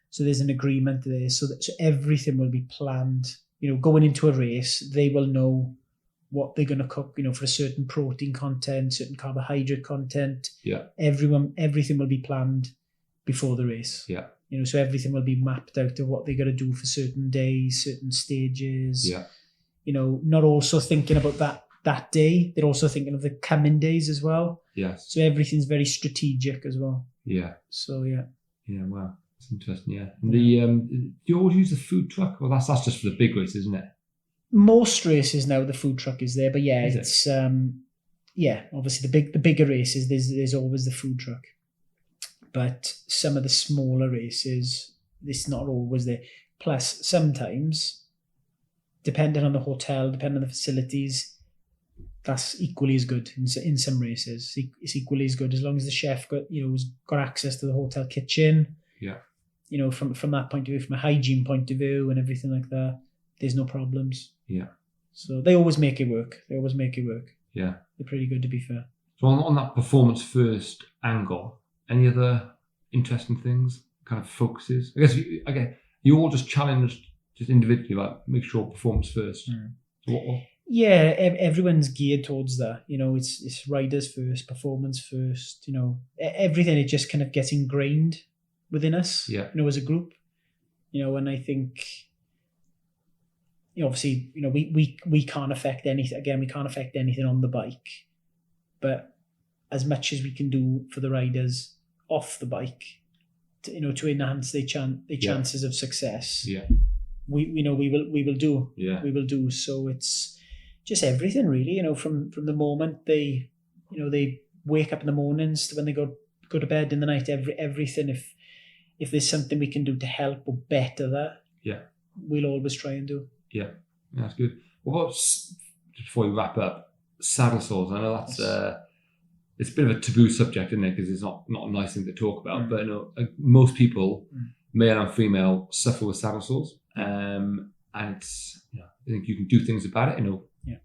So there's an agreement there. So everything will be planned. You know, going into a race, they will know what they're going to cook, you know, for a certain protein content, certain carbohydrate content. Yeah. Everything will be planned before the race. Yeah. You know, so everything will be mapped out of what they're going to do for certain days, certain stages. Yeah. You know, not also thinking about that day. They're also thinking of the coming days as well. Yes. So everything's very strategic as well. Yeah. So, yeah. Yeah, wow. That's interesting, yeah. And do you always use the food truck? Well, that's just for the big races, isn't it? Most races now, the food truck is there. But yeah, it's obviously the bigger races, there's always the food truck. But some of the smaller races, it's not always there. Plus, sometimes, depending on the hotel, depending on the facilities, that's equally as good in some races. It's equally as good as long as the chef has got access to the hotel kitchen. Yeah. You know, from that point of view, from a hygiene point of view and everything like that, there's no problems. Yeah. So they always make it work. Yeah. They're pretty good, to be fair. So on that performance first angle, any other interesting things, kind of focuses? I guess you all just challenged just individually, like make sure performance first. Mm. So what? Yeah, everyone's geared towards that. You know, it's riders first, performance first. You know, everything, it just kind of gets ingrained within us. Yeah. You know, as a group. You know, and I think, you know, obviously, you know, we can't affect anything. Again, we can't affect anything on the bike, but as much as we can do for the riders off the bike, to enhance their chances of success. Yeah. We will do. Yeah. We will do. So it's just everything, really. You know, from the moment they wake up in the mornings to when they go to bed in the night. Everything. If there's something we can do to help or better that, yeah, we'll always try and do. Yeah, that's good. Well, just before we wrap up, saddle sores. I know that's it's a bit of a taboo subject, isn't it? Because it's not a nice thing to talk about. But most people, male and female, suffer with saddle sores, and it's, I think you can do things about it.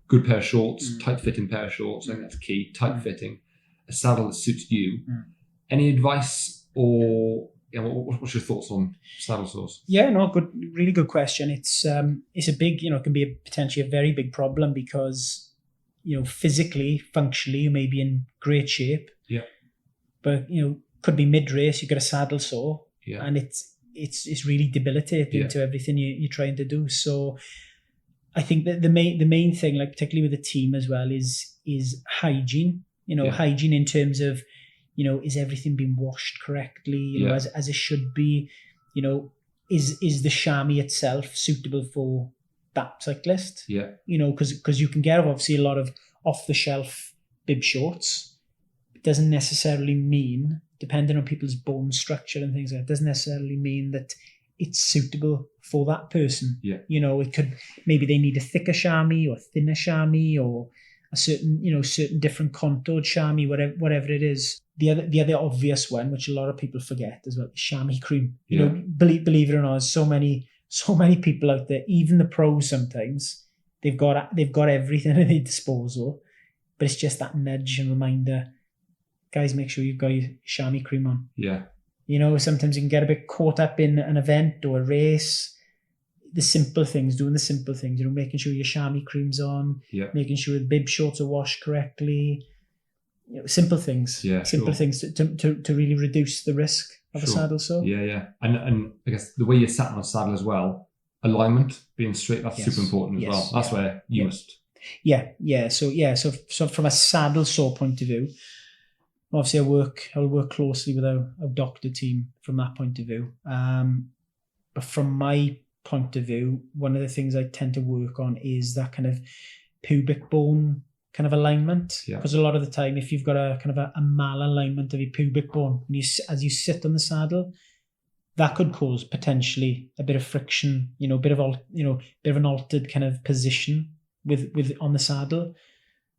Good pair of shorts, tight fitting pair of shorts. I think that's key. Tight fitting, a saddle that suits you. Any advice or? Yeah, what's your thoughts on saddle sores? Yeah, no, really good question. It's a big, it can be potentially a very big problem because, physically, functionally, you may be in great shape. Yeah. But could be mid race, you get a saddle sore, and it's really debilitating to everything you're trying to do. So, I think that the main thing, like particularly with the team as well, is hygiene. Hygiene in terms of, is everything being washed correctly, as it should be? Is the chamois itself suitable for that cyclist? Yeah. Because you can get obviously a lot of off-the-shelf bib shorts. It doesn't necessarily mean, depending on people's bone structure and things like that, doesn't necessarily mean that it's suitable for that person. Yeah. It could, maybe they need a thicker chamois or thinner chamois or a certain different contoured chamois, whatever it is. The other obvious one, which a lot of people forget as well, is chamois cream. Believe it or not, so many people out there, even the pros sometimes, they've got everything at their disposal, but it's just that nudge and reminder, guys, make sure you've got your chamois cream on. Yeah. Sometimes you can get a bit caught up in an event or a race. the simple things, doing the simple things, making sure your chamois cream's on, making sure the bib shorts are washed correctly, simple things, things to really reduce the risk of a saddle sore. And I guess the way you're sat on a saddle as well, alignment, being straight, that's super important as well. That's where you must. So from a saddle sore point of view, obviously I'll work closely with a doctor team from that point of view. But from my point of view, one of the things I tend to work on is that kind of pubic bone kind of alignment. Because a lot of the time, if you've got a kind of a malalignment of your pubic bone, as you sit on the saddle, that could cause potentially a bit of friction, a bit of an altered kind of position with on the saddle.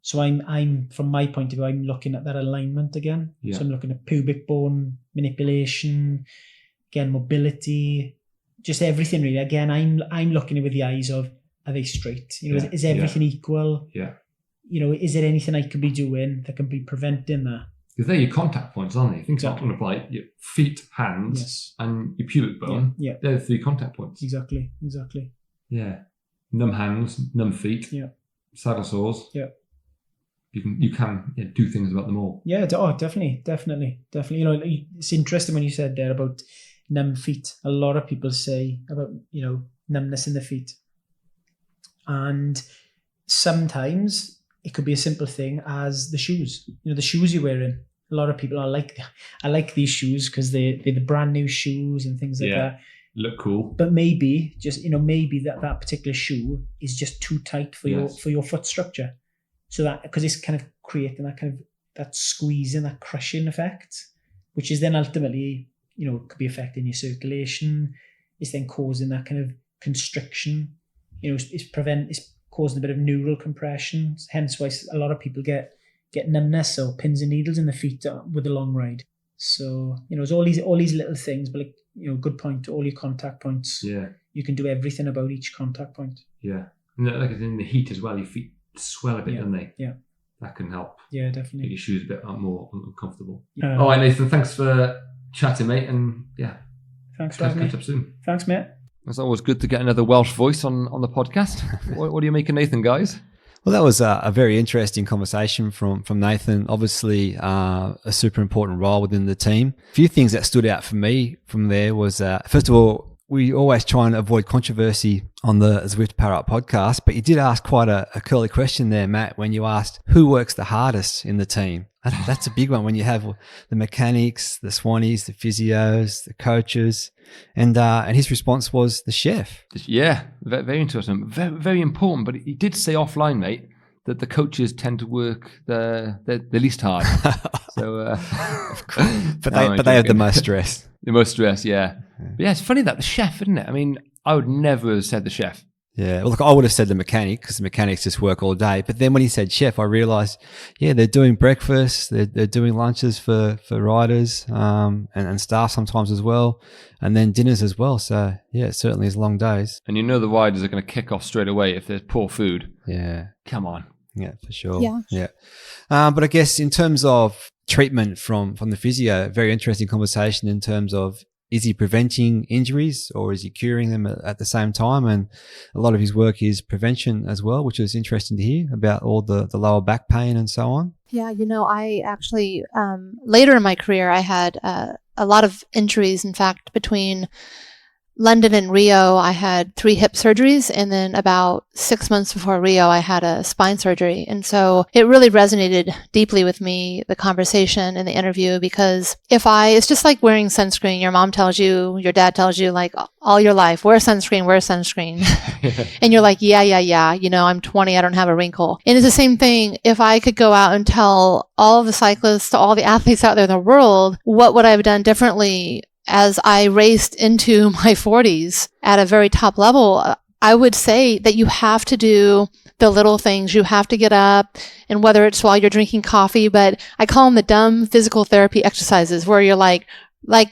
So I'm from my point of view, I'm looking at that alignment again. So I'm looking at pubic bone manipulation, again, mobility, just everything really. Again, I'm looking at it with the eyes of, are they straight? Is everything equal? Is there anything I could be doing that can be preventing that? Because they're your contact points, aren't they? Think about like your feet, hands, and your pubic bone. They're the 3 contact points. Exactly. Yeah. Numb hands, numb feet. Saddle sores. You can do things about them all. Definitely. It's interesting when you said there about numb feet. A lot of people say about numbness in the feet, and sometimes it could be a simple thing as the shoes. The shoes you're wearing. A lot of people are like, I like these shoes because they're the brand new shoes and things like that. Look cool. But maybe maybe that particular shoe is just too tight for your foot structure. So that, because it's kind of creating that kind of that squeezing, that crushing effect, which is then ultimately, could be affecting your circulation. It's then causing that kind of constriction. It's causing a bit of neural compression. Hence why a lot of people get numbness or pins and needles in the feet with a long ride. So, it's all these little things, but good point, all your contact points. You can do everything about each contact point. And like in the heat as well, your feet swell a bit, don't they? That can help. Definitely. Make your shoes a bit more uncomfortable. All right, Nathan, thanks for chatting, mate, and thanks for having me. Catch up soon. Thanks, mate. It's always good to get another Welsh voice on the podcast. What do you make of Nathan, guys? Well, that was a very interesting conversation from Nathan. Obviously, a super important role within the team. A few things that stood out for me from there was, first of all, we always try and avoid controversy on the Zwift Power Up podcast, but you did ask quite a curly question there, Matt, when you asked who works the hardest in the team. That's a big one when you have the mechanics, the Swannies, the physios, the coaches, and his response was the chef. Yeah, very interesting. Very, very important, but he did say offline, mate, that the coaches tend to work the least hard. So, but they have the most stress. The most stress, yeah. But it's funny that the chef, isn't it? I mean, I would never have said the chef. Yeah, well, look, I would have said the mechanic because the mechanics just work all day. But then when he said chef, I realised, they're doing breakfast, they're doing lunches for riders and staff sometimes as well, and then dinners as well. So, it certainly is long days. And the riders are going to kick off straight away if there's poor food. Yeah. Come on. Yeah, for sure. Yeah. But I guess in terms of treatment from the physio, very interesting conversation in terms of, is he preventing injuries or is he curing them at the same time? And a lot of his work is prevention as well, which is interesting to hear about all the lower back pain and so on. Yeah, I actually, later in my career, I had a lot of injuries. In fact, between London and Rio, I had 3 hip surgeries, and then about 6 months before Rio, I had a spine surgery. And so it really resonated deeply with me, the conversation and the interview, because it's just like wearing sunscreen. Your mom tells you, your dad tells you, like all your life, wear sunscreen. And you're like, yeah. I'm 20, I don't have a wrinkle. And it's the same thing. If I could go out and tell all of the cyclists, to all the athletes out there in the world, what would I have done differently as I raced into my 40s at a very top level, I would say that you have to do the little things. You have to get up, and whether it's while you're drinking coffee, but I call them the dumb physical therapy exercises where you're like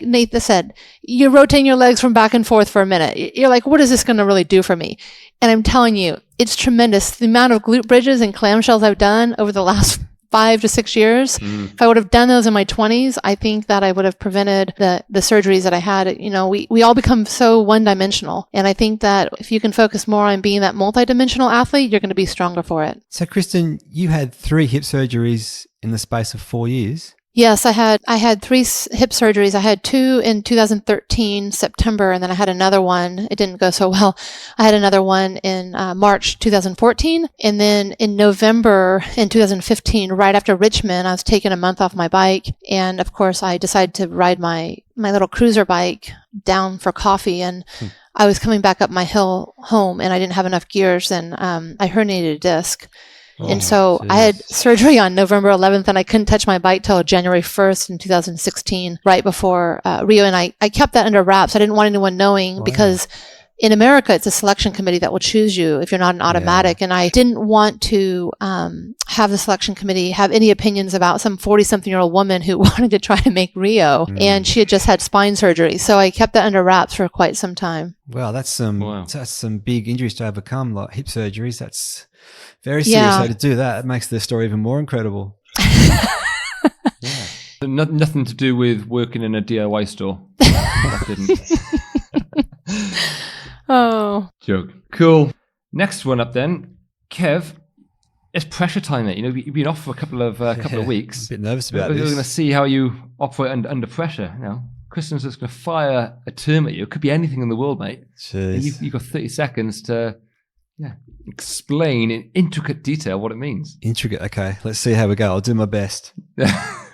Nathan said, you're rotating your legs from back and forth for a minute. You're like, what is this going to really do for me? And I'm telling you, it's tremendous. The amount of glute bridges and clamshells I've done over the last 5 to 6 years. If I would have done those in my 20s, I think that I would have prevented the surgeries that I had. You know, we all become so one-dimensional. And I think that if you can focus more on being that multi-dimensional athlete, you're going to be stronger for it. So, Kristen, you had 3 hip surgeries in the space of 4 years. Yes, I had 3 hip surgeries. I had 2 in 2013, September, and then I had another one. It didn't go so well. I had another one in March 2014. And then in November in 2015, right after Richmond, I was taking a month off my bike. And of course, I decided to ride my little cruiser bike down for coffee. And I was coming back up my hill home and I didn't have enough gears and I herniated a disc. And so I had surgery on November 11th and I couldn't touch my bike till January 1st in 2016, right before Rio. And I kept that under wraps. I didn't want anyone knowing because in America, it's a selection committee that will choose you if you're not an automatic. And I didn't want to have the selection committee have any opinions about some 40-something-year-old woman who wanted to try to make Rio. And she had just had spine surgery. So I kept that under wraps for quite some time. Wow, that's some big injuries to overcome, like hip surgeries. That's very serious. So to do that, it makes the story even more incredible. Nothing to do with working in a DIY store. That didn't. Oh. Joke. Cool. Next one up then. Kev, it's pressure time, mate. You know, you've been off for a couple of weeks. I'm a bit nervous about We're this. going to see how you operate under pressure. You know, Kristen's just going to fire a term at you. It could be anything in the world, mate. You've got 30 seconds to explain in intricate detail what it means. Intricate. Okay, let's see how we go. I'll do my best.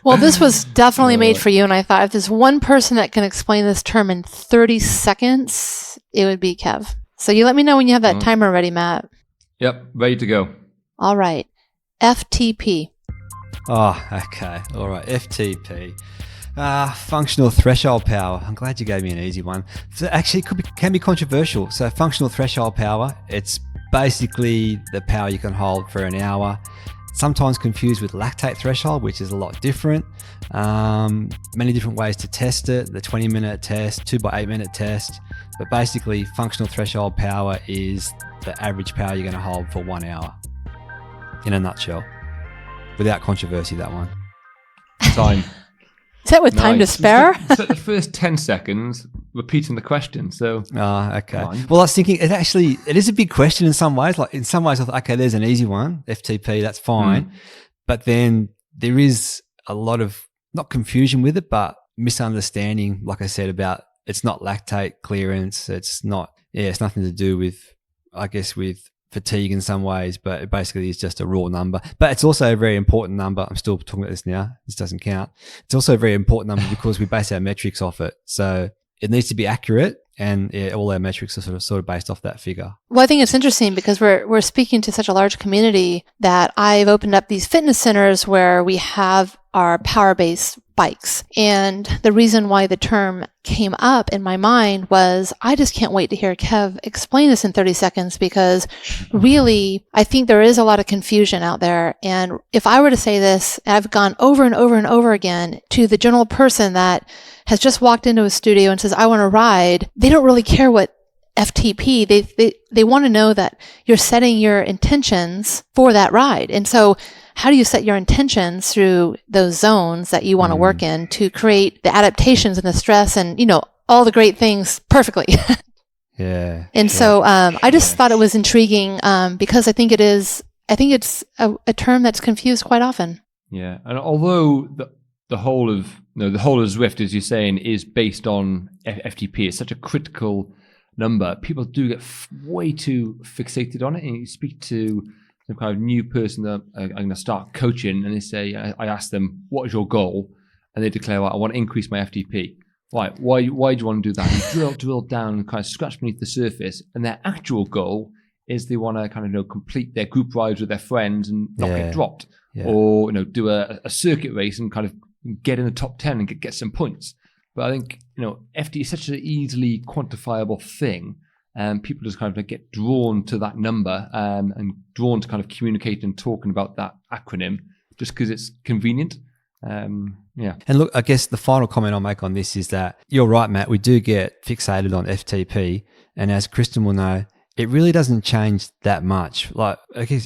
Well, this was definitely made for you. And I thought if there's one person that can explain this term in 30 seconds, it would be Kev. So you let me know when you have that timer ready, Matt. Yep, ready to go. All right. FTP. Oh, okay. All right. FTP. Functional threshold power. I'm glad you gave me an easy one. So actually, can be controversial. So functional threshold power, it's basically the power you can hold for an hour. Sometimes confused with lactate threshold, which is a lot different. Many different ways to test it. The 20-minute test, 2 by 8 minute test. But basically, functional threshold power is the average power you're going to hold for 1 hour. In a nutshell. Without controversy, that one. Time. Is that with time to spare? So the first 10 seconds, repeating the question. So, okay. Well, I was thinking it is a big question in some ways. Like in some ways, I thought, okay, there's an easy one, FTP, that's fine. But then there is a lot of not confusion with it, but misunderstanding. Like I said about it's not lactate clearance. It's not. Yeah, it's nothing to do with, I guess, with fatigue in some ways, but it basically is just a raw number. But it's also a very important number. I'm still talking about this now. This doesn't count. It's also a very important number because we base our metrics off it. So it needs to be accurate, and all our metrics are sort of based off that figure. Well, I think it's interesting because we're speaking to such a large community that I've opened up these fitness centers where we have our power-based bikes. And the reason why the term came up in my mind was I just can't wait to hear Kev explain this in 30 seconds because really, I think there is a lot of confusion out there. And if I were to say this, I've gone over and over and over again to the general person that has just walked into a studio and says, I want to ride. They don't really care what FTP. They want to know that you're setting your intentions for that ride. And so how do you set your intentions through those zones that you want to work in to create the adaptations and the stress and, all the great things perfectly? Yeah. And so I just thought it was intriguing because I think it's a term that's confused quite often. Yeah. And although the whole of Zwift, as you're saying, is based on FTP, it's such a critical number. People do get way too fixated on it. And you speak to some kind of new person that I'm going to start coaching, and they say, I ask them, what is your goal? And they declare, well, I want to increase my FTP. Right, why do you want to do that? And drill down and kind of scratch beneath the surface. And their actual goal is they want to kind of complete their group rides with their friends and not get dropped. Yeah. Or do a circuit race and kind of get in the top 10 and get some points. But I think, FTP is such an easily quantifiable thing. And people just kind of get drawn to that number and drawn to kind of communicate and talking about that acronym just because it's convenient. Yeah. And look, I guess the final comment I'll make on this is that you're right, Matt. We do get fixated on FTP. And as Kristen will know, it really doesn't change that much. Like,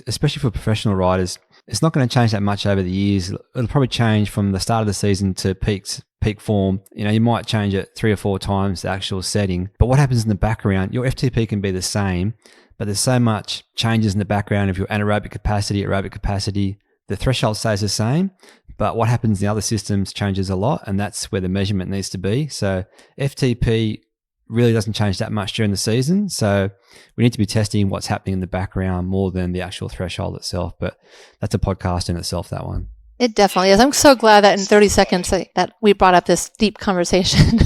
especially for professional riders, It's not going to change that much over the years. It'll probably change from the start of the season to peak form. You might change it 3 or 4 times the actual setting. But what happens in the background, your FTP can be the same, but there's so much changes in the background of your anaerobic capacity, aerobic capacity. The threshold stays the same, but what happens in the other systems changes a lot, and that's where the measurement needs to be. So FTP really doesn't change that much during the season. So we need to be testing what's happening in the background more than the actual threshold itself. But that's a podcast in itself, that one. It definitely is. I'm so glad that in 30 seconds that we brought up this deep conversation.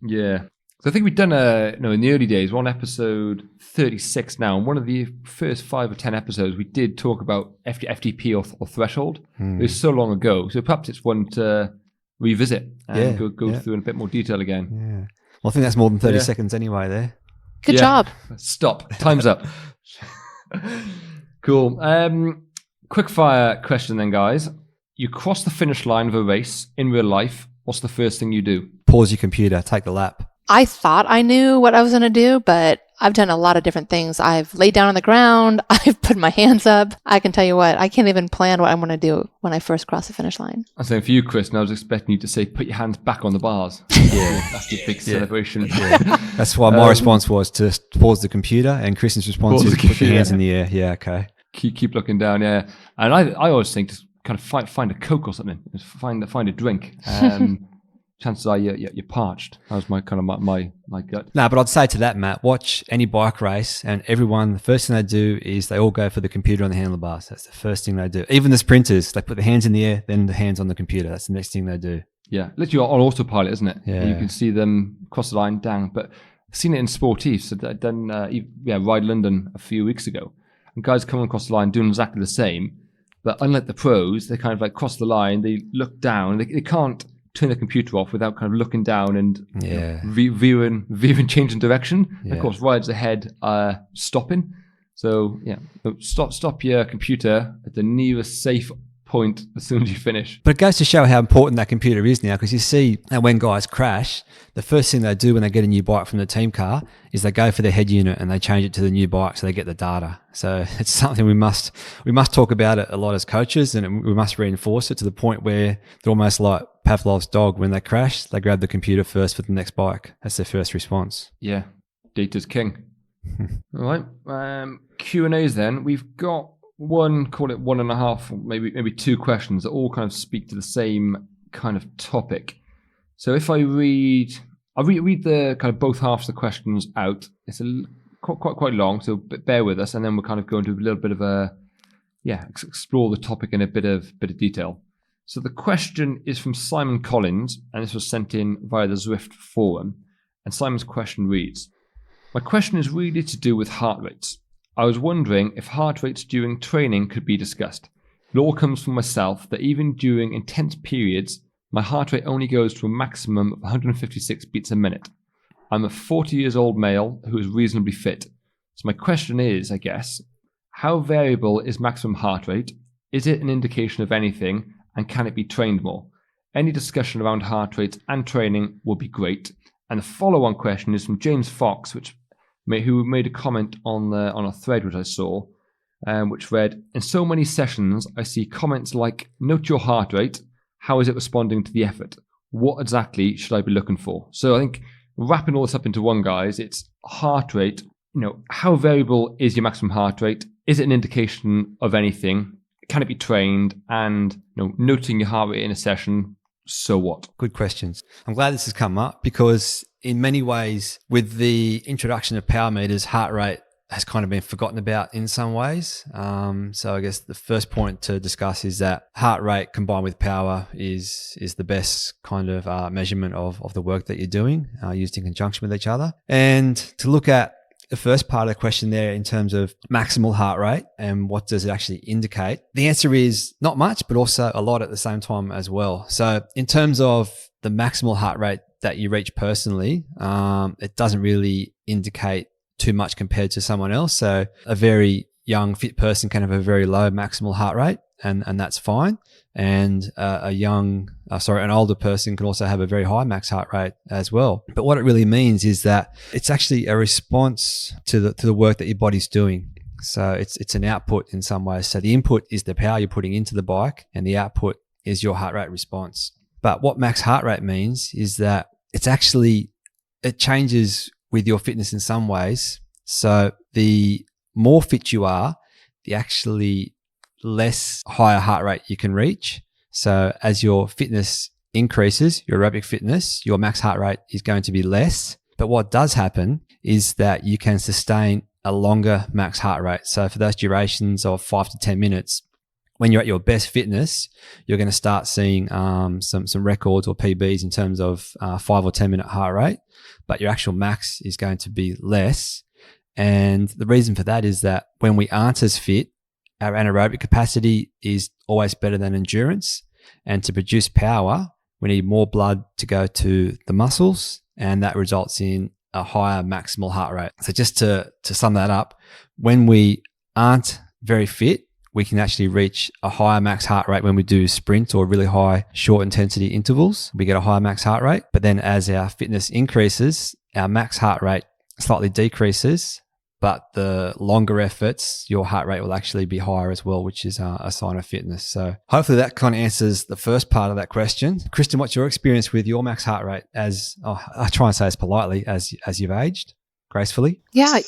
Yeah. So I think we've done in the early days, we're on episode 36 now. And one of the first 5 or 10 episodes, we did talk about FTP or threshold. It was so long ago. So perhaps it's one to revisit and go through in a bit more detail again. Yeah. Well, I think that's more than 30 seconds anyway there. Good job. Stop. Time's up. Cool. Quick fire question then, guys. You cross the finish line of a race in real life. What's the first thing you do? Pause your computer. Take the lap. I thought I knew what I was going to do, but I've done a lot of different things. I've laid down on the ground. I've put my hands up. I can tell you what, I can't even plan what I'm going to do when I first cross the finish line. I'm saying for you, Kristen, I was expecting you to say, put your hands back on the bars. Yeah, that's the big celebration. Yeah. That's why my response was to pause the computer, and Kristen's response is put your hands in the air. Yeah, okay. Keep looking down, yeah. And I always think to kind of find a Coke or something. Just find a drink. Chances are you're parched. That was my gut. No, but I'd say to that, Matt, watch any bike race and everyone, the first thing they do is they all go for the computer on the handlebars. That's the first thing they do. Even the sprinters, they put the hands in the air, then the hands on the computer. That's the next thing they do. Yeah, literally on autopilot, isn't it? Yeah. And you can see them cross the line down. But I've seen it in sportifs. So I've done Ride London a few weeks ago. And guys coming across the line doing exactly the same. But unlike the pros, they kind of like cross the line, they look down, they can't turn the computer off without kind of looking down and veering, changing direction. Yeah. Of course, riders ahead are stopping. So stop your computer at the nearest safe point as soon as you finish. But it goes to show how important that computer is now, because you see that when guys crash, the first thing they do when they get a new bike from the team car is they go for their head unit and they change it to the new bike so they get the data. So it's something we must talk about it a lot as coaches, and we must reinforce it to the point where they're almost like Pavlov's dog. When they crash, they grab the computer first for the next bike. That's their first response. Yeah, data's king. All right, Q&As then. We've got call it 1.5, maybe 2 questions that all kind of speak to the same kind of topic. So if I read the kind of both halves of the questions out. It's quite long, so bear with us, and then we'll kind of go into a little bit of explore the topic in a bit of detail. So the question is from Simon Collins, and this was sent in via the Zwift forum. And Simon's question reads, "My question is really to do with heart rates. I was wondering if heart rates during training could be discussed. It all comes from myself that even during intense periods, my heart rate only goes to a maximum of 156 beats a minute. I'm a 40 years old male who is reasonably fit. So my question is, I guess, how variable is maximum heart rate? Is it an indication of anything? And can it be trained more? Any discussion around heart rates and training would be great." And the follow-on question is from James Fox, who made a comment on a thread which I saw, which read, "In so many sessions, I see comments like, note your heart rate. How is it responding to the effort? What exactly should I be looking for?" So I think wrapping all this up into one, guys, it's heart rate. How variable is your maximum heart rate? Is it an indication of anything? Can it be trained? And noting your heart rate in a session, so what? Good questions. I'm glad this has come up, because in many ways, with the introduction of power meters, heart rate has kind of been forgotten about in some ways. So I guess the first point to discuss is that heart rate combined with power is the best kind of measurement of the work that you're doing, used in conjunction with each other. And to look at the first part of the question there in terms of maximal heart rate and what does it actually indicate, the answer is not much, but also a lot at the same time as well. So in terms of the maximal heart rate that you reach personally, it doesn't really indicate too much compared to someone else. So a very young, fit person can have a very low maximal heart rate, and that's fine. And an older person can also have a very high max heart rate as well. But what it really means is that it's actually a response to the work that your body's doing. So it's an output in some ways. So the input is the power you're putting into the bike, and the output is your heart rate response. But what max heart rate means is that it changes with your fitness in some ways. So the more fit you are, the actually less higher heart rate you can reach. So as your fitness increases, your aerobic fitness, your max heart rate is going to be less. But what does happen is that you can sustain a longer max heart rate. So for those durations of 5 to 10 minutes, when you're at your best fitness, you're going to start seeing some records or PBs in terms of 5 or 10 minute heart rate, but your actual max is going to be less. And the reason for that is that when we aren't as fit, our anaerobic capacity is always better than endurance. And to produce power, we need more blood to go to the muscles, and that results in a higher maximal heart rate. So just to sum that up, when we aren't very fit, we can actually reach a higher max heart rate when we do sprint or really high short intensity intervals. We get a higher max heart rate. But then as our fitness increases, our max heart rate slightly decreases. But the longer efforts, your heart rate will actually be higher as well, which is a sign of fitness. So hopefully that kind of answers the first part of that question. Kristen, what's your experience with your max heart rate I try and say as politely as you've aged gracefully? Yeah.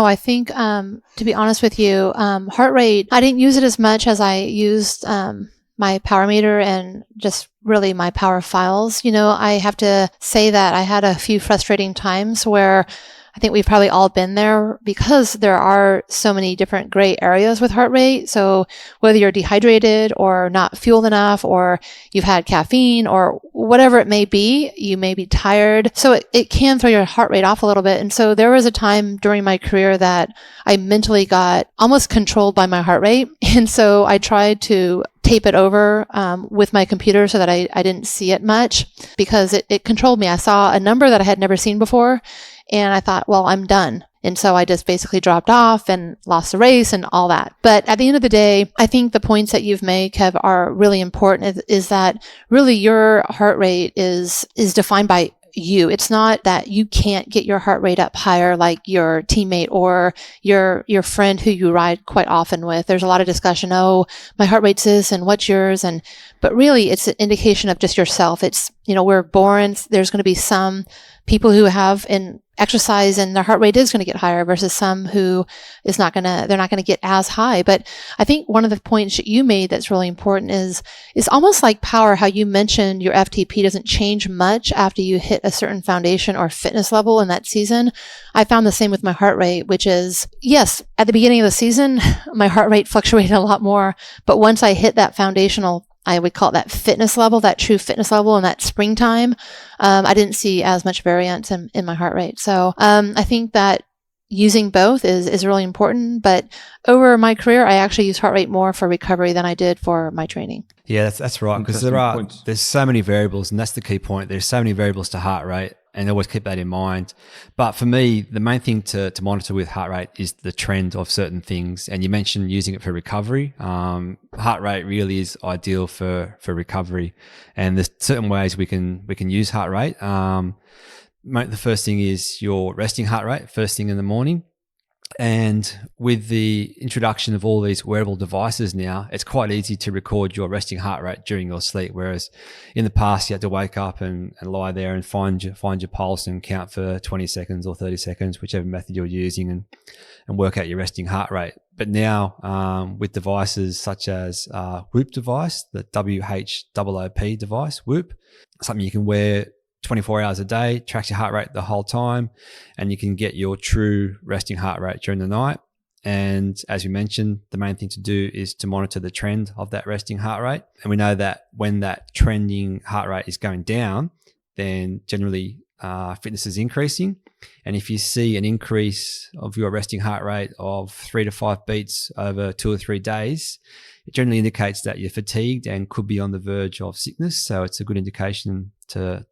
I think, to be honest with you, heart rate, I didn't use it as much as I used, my power meter and just really my power files. I have to say that I had a few frustrating times where I think we've probably all been there because there are so many different gray areas with heart rate. So whether you're dehydrated or not fueled enough, or you've had caffeine or whatever it may be, you may be tired. So it can throw your heart rate off a little bit. And so there was a time during my career that I mentally got almost controlled by my heart rate. And so I tried to tape it over with my computer so that I didn't see it much, because it controlled me. I saw a number that I had never seen before, and I thought, well, I'm done. And so I just basically dropped off and lost the race and all that. But at the end of the day, I think the points that you've made, Kev, are really important, is that really your heart rate is defined by you. It's not that you can't get your heart rate up higher like your teammate or your friend who you ride quite often with. There's a lot of discussion, oh, my heart rate's this and what's yours? But really it's an indication of just yourself. It's, we're born, there's going to be some people who have an exercise and their heart rate is going to get higher versus some who they're not going to get as high. But I think one of the points that you made that's really important is almost like power, how you mentioned your FTP doesn't change much after you hit a certain foundation or fitness level in that season. I found the same with my heart rate, which is, yes, at the beginning of the season, my heart rate fluctuated a lot more. But once I hit that foundational, I would call it that fitness level, that true fitness level in that springtime, I didn't see as much variance in my heart rate. So I think that using both is really important. But over my career, I actually use heart rate more for recovery than I did for my training. Yeah, that's right. Because there's so many variables, and that's the key point. There's so many variables to heart rate, and always keep that in mind. But for me, the main thing to monitor with heart rate is the trend of certain things. And you mentioned using it for recovery. Heart rate really is ideal for recovery, and there's certain ways we can use heart rate. The first thing is your resting heart rate, first thing in the morning. And with the introduction of all these wearable devices now, it's quite easy to record your resting heart rate during your sleep. Whereas in the past, you had to wake up and lie there and find your pulse and count for 20 seconds or 30 seconds, whichever method you're using, and work out your resting heart rate. But now with devices such as Whoop device, the WHOOP device, Whoop, something you can wear 24 hours a day, tracks your heart rate the whole time, and you can get your true resting heart rate during the night. And as we mentioned, the main thing to do is to monitor the trend of that resting heart rate. And we know that when that trending heart rate is going down, then generally fitness is increasing. And if you see an increase of your resting heart rate of 3 to 5 beats over 2 or 3 days, it generally indicates that you're fatigued and could be on the verge of sickness. So it's a good indication to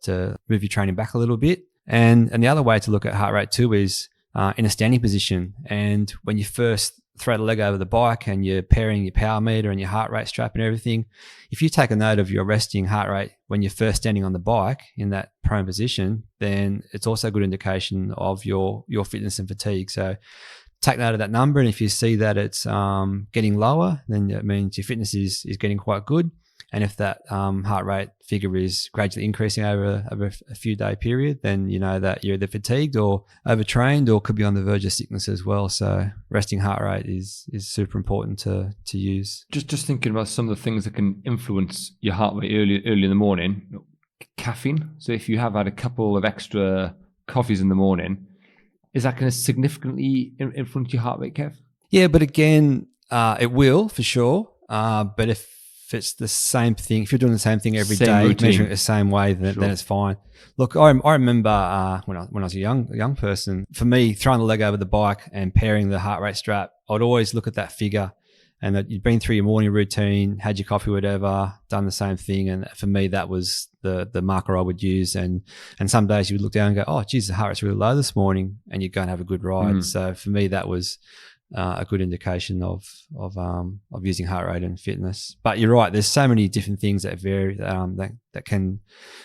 move your training back a little bit. And the other way to look at heart rate too is in a standing position. And when you first throw the leg over the bike and you're pairing your power meter and your heart rate strap and everything, if you take a note of your resting heart rate when you're first standing on the bike in that prone position, then it's also a good indication of your fitness and fatigue. So take note of that number. And if you see that it's getting lower, then it means your fitness is getting quite good. And if that heart rate figure is gradually increasing over a few day period, then you know that you're either fatigued or overtrained or could be on the verge of sickness as well. So resting heart rate is super important to use. Just thinking about some of the things that can influence your heart rate early in the morning. Caffeine. So if you have had a couple of extra coffees in the morning, is that going to significantly influence your heart rate, Kev? Yeah, but again, it will for sure. But if it's the same thing, if you're doing the same thing every day, measuring it the same way, then it's fine. Look, I remember when I was a young person, for me, throwing the leg over the bike and pairing the heart rate strap, I'd always look at that figure and that you'd been through your morning routine, had your coffee, whatever, done the same thing. And for me, that was the marker I would use. And some days you would look down and go, oh, geez, the heart rate's really low this morning, and you'd go and have a good ride. So for me, that was a good indication of using heart rate and fitness. But you're right, there's so many different things that vary that can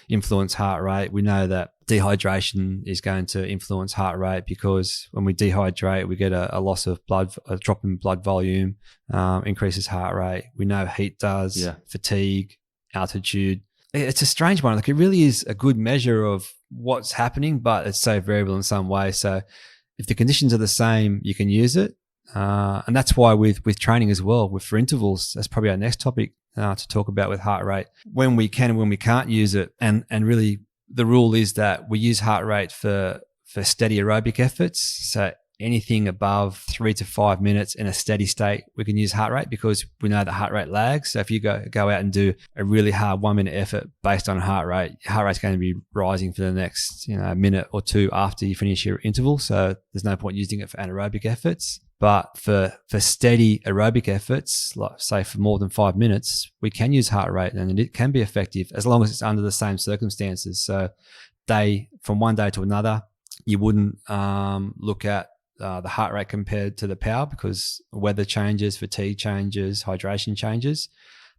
influence heart rate. We know that dehydration is going to influence heart rate, because when we dehydrate, we get a loss of blood, a drop in blood volume, increases heart rate. We know heat does, fatigue, altitude. It's a strange one. Like, it really is a good measure of what's happening, but it's so variable in some way. So if the conditions are the same, you can use it. And that's why with training as well, for intervals, that's probably our next topic to talk about with heart rate, when we can and when we can't use it. And really the rule is that we use heart rate for steady aerobic efforts. So anything above 3 to 5 minutes in a steady state, we can use heart rate, because we know that heart rate lags. So if you go out and do a really hard 1 minute effort based on heart rate, your heart rate's going to be rising for the next minute or two after you finish your interval. So there's no point using it for anaerobic efforts. But for steady aerobic efforts, like say for more than 5 minutes, we can use heart rate, and it can be effective as long as it's under the same circumstances. So from one day to another, you wouldn't look at the heart rate compared to the power, because weather changes, fatigue changes, hydration changes.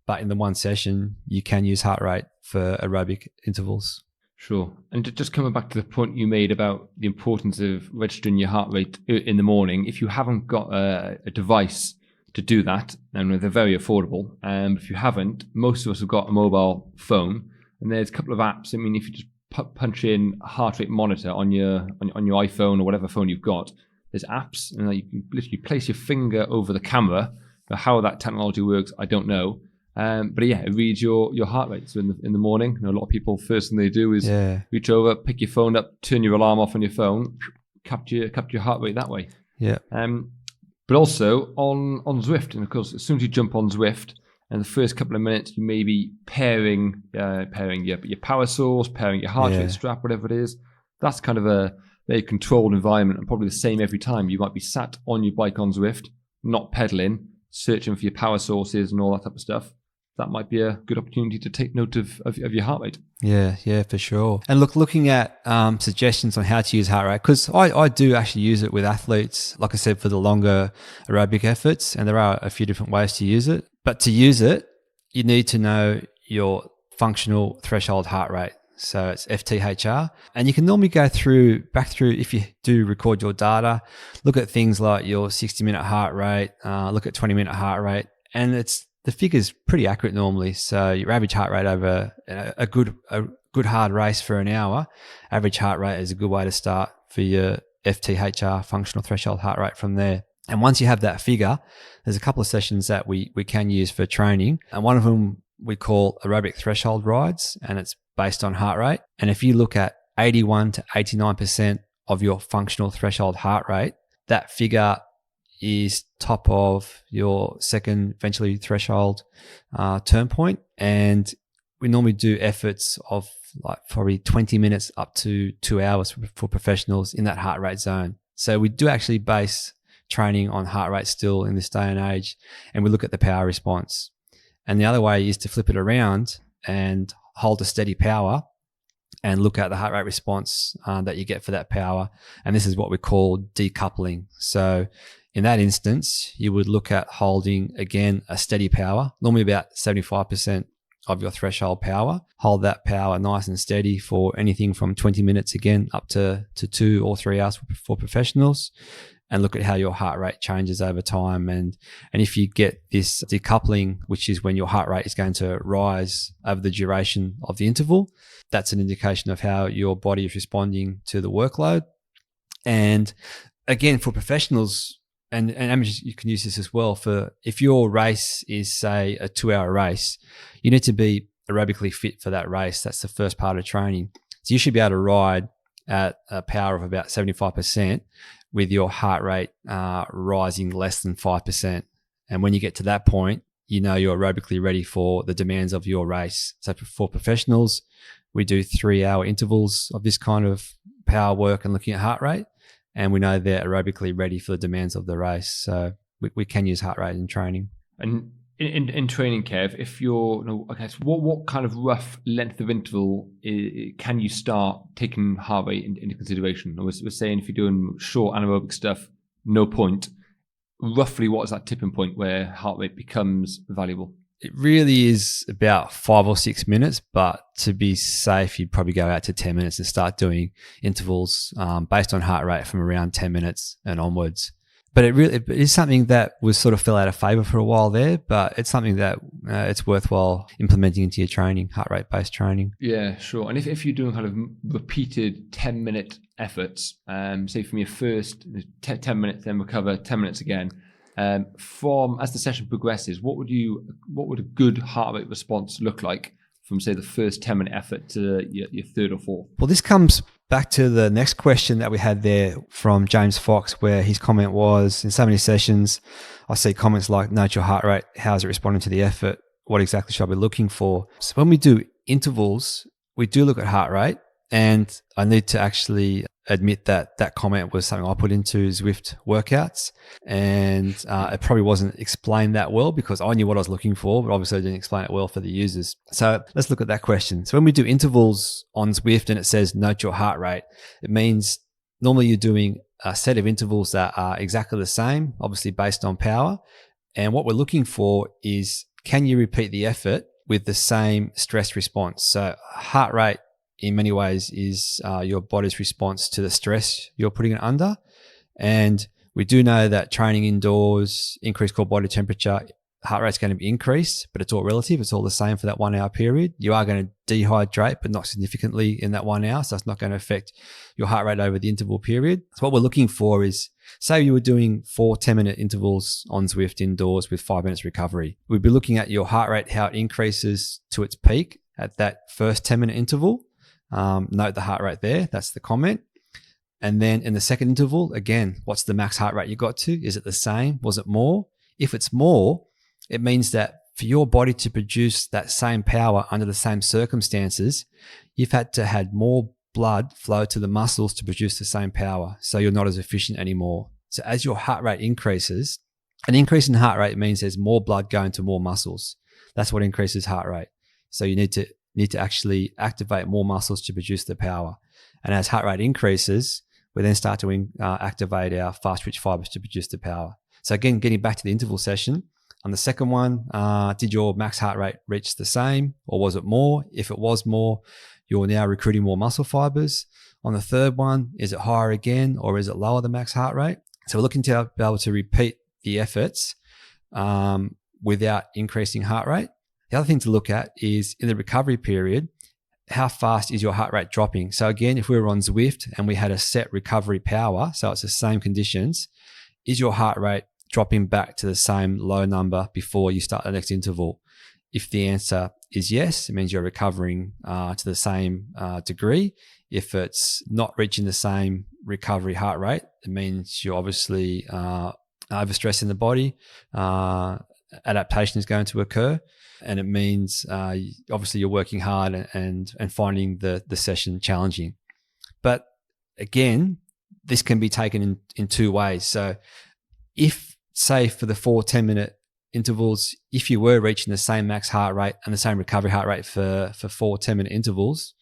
But in the one session, you can use heart rate for aerobic intervals. Sure. And just coming back to the point you made about the importance of registering your heart rate in the morning, if you haven't got a device to do that, and they're very affordable, if you haven't, most of us have got a mobile phone, and there's a couple of apps. I mean, if you just punch in a heart rate monitor on your iPhone or whatever phone you've got, there's apps, and you can literally place your finger over the camera. Now, how that technology works, I don't know. But yeah, it reads your heart rate. So in the morning, a lot of people, first thing they do is reach over, pick your phone up, turn your alarm off on your phone, capture your heart rate that way. Yeah. But also on Zwift, and of course, as soon as you jump on Zwift, and the first couple of minutes, you may be pairing your power source, pairing your heart rate strap, whatever it is. That's kind of a very controlled environment, and probably the same every time. You might be sat on your bike on Zwift, not pedaling, searching for your power sources and all that type of stuff. That might be a good opportunity to take note of your heart rate. Yeah, for sure. And looking at suggestions on how to use heart rate, because I do actually use it with athletes, like I said, for the longer aerobic efforts, and there are a few different ways to use it. But to use it, you need to know your functional threshold heart rate. So it's FTHR. And you can normally go back through, if you do record your data, look at things like your 60-minute heart rate, look at 20-minute heart rate, and the figure's pretty accurate normally. So your average heart rate over a good hard race for an hour, average heart rate is a good way to start for your FTHR, functional threshold heart rate, from there. And once you have that figure, there's a couple of sessions that we can use for training. And one of them we call aerobic threshold rides, and it's based on heart rate. And if you look at 81 to 89% of your functional threshold heart rate, that figure is top of your second ventrally threshold turn point. And we normally do efforts of like probably 20 minutes up to 2 hours for professionals in that heart rate zone. So we do actually base training on heart rate still in this day and age, and we look at the power response. And the other way is to flip it around and hold a steady power and look at the heart rate response that you get for that power. And this is what we call decoupling. So in that instance, you would look at holding, again, a steady power, normally about 75% of your threshold power. Hold that power nice and steady for anything from 20 minutes, again, up to 2 or 3 hours for professionals. and look at how your heart rate changes over time. And if you get this decoupling, which is when your heart rate is going to rise over the duration of the interval, that's an indication of how your body is responding to the workload. And again, for professionals and amateurs, you can use this as well. For if your race is, say, a 2-hour race, you need to be aerobically fit for that race. That's the first part of training. So you should be able to ride at a power of about 75% with your heart rate rising less than 5%. And when you get to that point, you know you're aerobically ready for the demands of your race. So for professionals, we do 3-hour intervals of this kind of power work and looking at heart rate, and we know they're aerobically ready for the demands of the race. So we can use heart rate in training. And in training, Kev, if you're okay, so what kind of rough length of interval can you start taking heart rate into consideration? We're saying if you're doing short anaerobic stuff, no point. Roughly, what is that tipping point where heart rate becomes valuable? It really is about 5 or 6 minutes, but to be safe, you'd probably go out to 10 minutes and start doing intervals based on heart rate from around 10 minutes and onwards. But it is something that was sort of fell out of favor for a while there, but it's something that it's worthwhile implementing into your training, heart rate based training. Yeah, sure. And if you're doing kind of repeated 10-minute efforts, say from your first 10 minutes, then recover 10 minutes again, as the session progresses, what would a good heart rate response look like from, say, the first 10-minute effort to your third or fourth? Well, this comes back to the next question that we had there from James Fox, where his comment was, in so many sessions, I see comments like, note your heart rate, how's it responding to the effort? What exactly should I be looking for? So when we do intervals, we do look at heart rate, and I need to actually admit that that comment was something I put into Zwift workouts, and it probably wasn't explained that well because I knew what I was looking for, but obviously I didn't explain it well for the users. So let's look at that question. So when we do intervals on Zwift and it says note your heart rate, it means normally you're doing a set of intervals that are exactly the same, obviously based on power. And what we're looking for is, can you repeat the effort with the same stress response? So heart rate in many ways is your body's response to the stress you're putting it under. And we do know that training indoors, increased core body temperature, heart rate's going to be increased, but it's all relative. It's all the same for that 1 hour period. You are going to dehydrate, but not significantly in that 1 hour. So it's not going to affect your heart rate over the interval period. So what we're looking for is, say you were doing 4 10-minute intervals on Zwift indoors with 5 minutes recovery. We'd be looking at your heart rate, how it increases to its peak at that first 10-minute interval. Note the heart rate there. That's the comment. And then in the second interval, again, what's the max heart rate you got to? Is it the same? Was it more? If it's more, it means that for your body to produce that same power under the same circumstances, you've had to have more blood flow to the muscles to produce the same power. So you're not as efficient anymore. So as your heart rate increases, an increase in heart rate means there's more blood going to more muscles. That's what increases heart rate. So you need to actually activate more muscles to produce the power. And as heart rate increases, we then start to activate our fast twitch fibers to produce the power. So again, getting back to the interval session, on the second one, did your max heart rate reach the same, or was it more? If it was more, you're now recruiting more muscle fibers. On the third one, is it higher again, or is it lower than max heart rate? So we're looking to be able to repeat the efforts without increasing heart rate. The other thing to look at is in the recovery period, how fast is your heart rate dropping? So again, if we were on Zwift and we had a set recovery power, so it's the same conditions, is your heart rate dropping back to the same low number before you start the next interval? If the answer is yes, it means you're recovering to the same degree. If it's not reaching the same recovery heart rate, it means you're obviously overstressing the body. Adaptation is going to occur. And it means obviously you're working hard and finding the session challenging. But again, this can be taken in two ways. So if, say, for the 4 10-minute intervals, if you were reaching the same max heart rate and the same recovery heart rate for 4 10-minute intervals,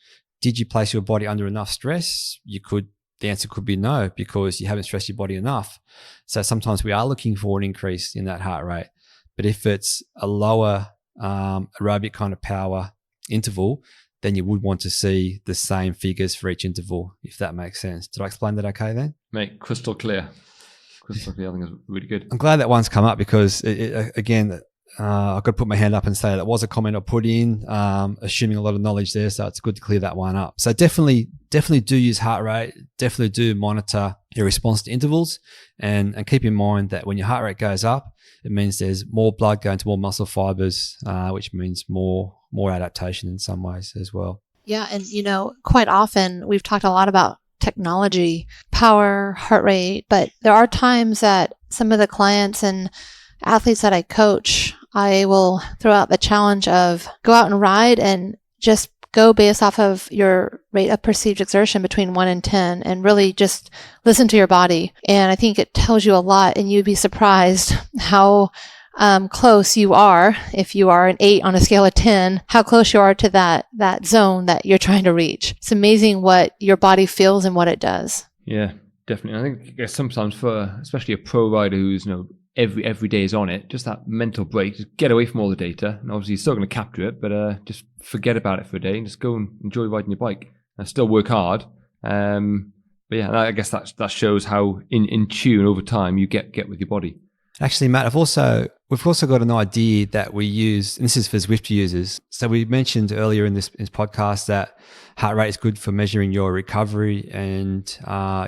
did you place your body under enough stress? The answer could be no, because you haven't stressed your body enough. So sometimes we are looking for an increase in that heart rate. But if it's a lower aerobic kind of power interval, then you would want to see the same figures for each interval, if that makes sense. Did I explain that okay then? Mate, crystal clear. I think it's really good. I'm glad that one's come up because, again, I've got to put my hand up and say that was a comment I put in, assuming a lot of knowledge there. So it's good to clear that one up. So definitely do use heart rate. Definitely do monitor your response to intervals, and keep in mind that when your heart rate goes up, it means there's more blood going to more muscle fibers, which means more adaptation in some ways as well. Yeah. And, quite often we've talked a lot about technology, power, heart rate, but there are times that some of the clients and athletes that I coach, I will throw out the challenge of go out and ride and just go based off of your rate of perceived exertion between 1 and 10 and really just listen to your body. And I think it tells you a lot, and you'd be surprised how close you are. If you are an 8 on a scale of 10, how close you are to that zone that you're trying to reach. It's amazing what your body feels and what it does. Yeah, definitely. I think sometimes for especially a pro rider who's every day is on it, just that mental break, just get away from all the data, and obviously you're still going to capture it, but just forget about it for a day and just go and enjoy riding your bike and still work hard. But yeah, I guess that shows how in tune over time you get with your body. Actually, Matt, we've also got an idea that we use, and this is for Zwift users. So we mentioned earlier in this podcast that heart rate is good for measuring your recovery and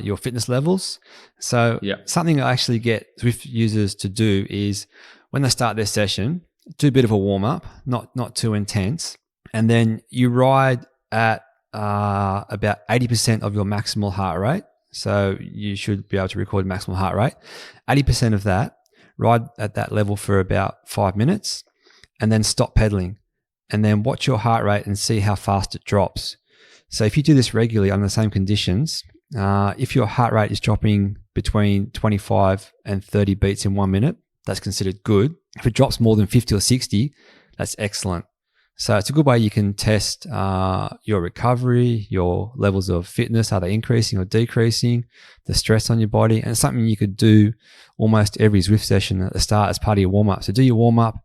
your fitness levels. So something I actually get Zwift users to do is when they start their session, do a bit of a warm up, not too intense, and then you ride at about 80% of your maximal heart rate. So you should be able to record maximal heart rate. 80% of that, ride at that level for about 5 minutes, and then stop pedaling, and then watch your heart rate and see how fast it drops. So if you do this regularly under the same conditions, if your heart rate is dropping between 25 and 30 beats in 1 minute, that's considered good. If it drops more than 50 or 60, that's excellent. So it's a good way you can test your recovery, your levels of fitness. Are they increasing or decreasing? The stress on your body. And it's something you could do almost every Zwift session at the start as part of your warm-up. So do your warm-up,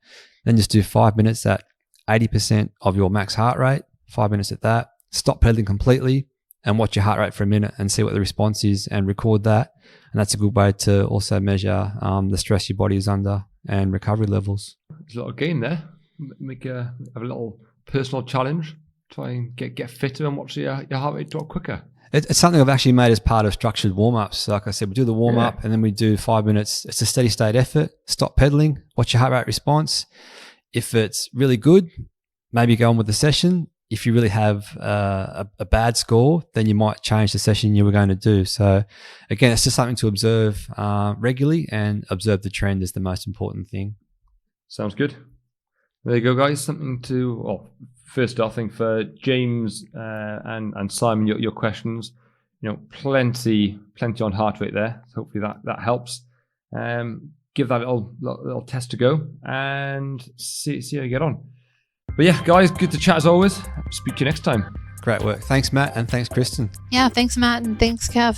then just do 5 minutes at 80% of your max heart rate, 5 minutes at that. Stop pedaling completely and watch your heart rate for a minute and see what the response is and record that. And that's a good way to also measure the stress your body is under and recovery levels. There's a lot of gain there. Have a little personal challenge. Try and get fitter and watch your heart rate drop quicker. It's something I've actually made as part of structured warm-ups. So like I said, we do the warm-up and then we do 5 minutes. It's a steady state effort. Stop pedaling, watch your heart rate response. If it's really good, maybe go on with the session. If you really have a bad score, then you might change the session you were going to do. So again, it's just something to observe regularly, and observe the trend is the most important thing. Sounds good. There you go, guys. Something first off, I think for James and Simon, your questions, plenty on heart rate there. So hopefully that helps. Give that little test to go and see how you get on. But yeah, guys, good to chat as always. Speak to you next time. Great work. Thanks, Matt, and thanks, Kristen. Yeah, thanks, Matt, and thanks, Kev.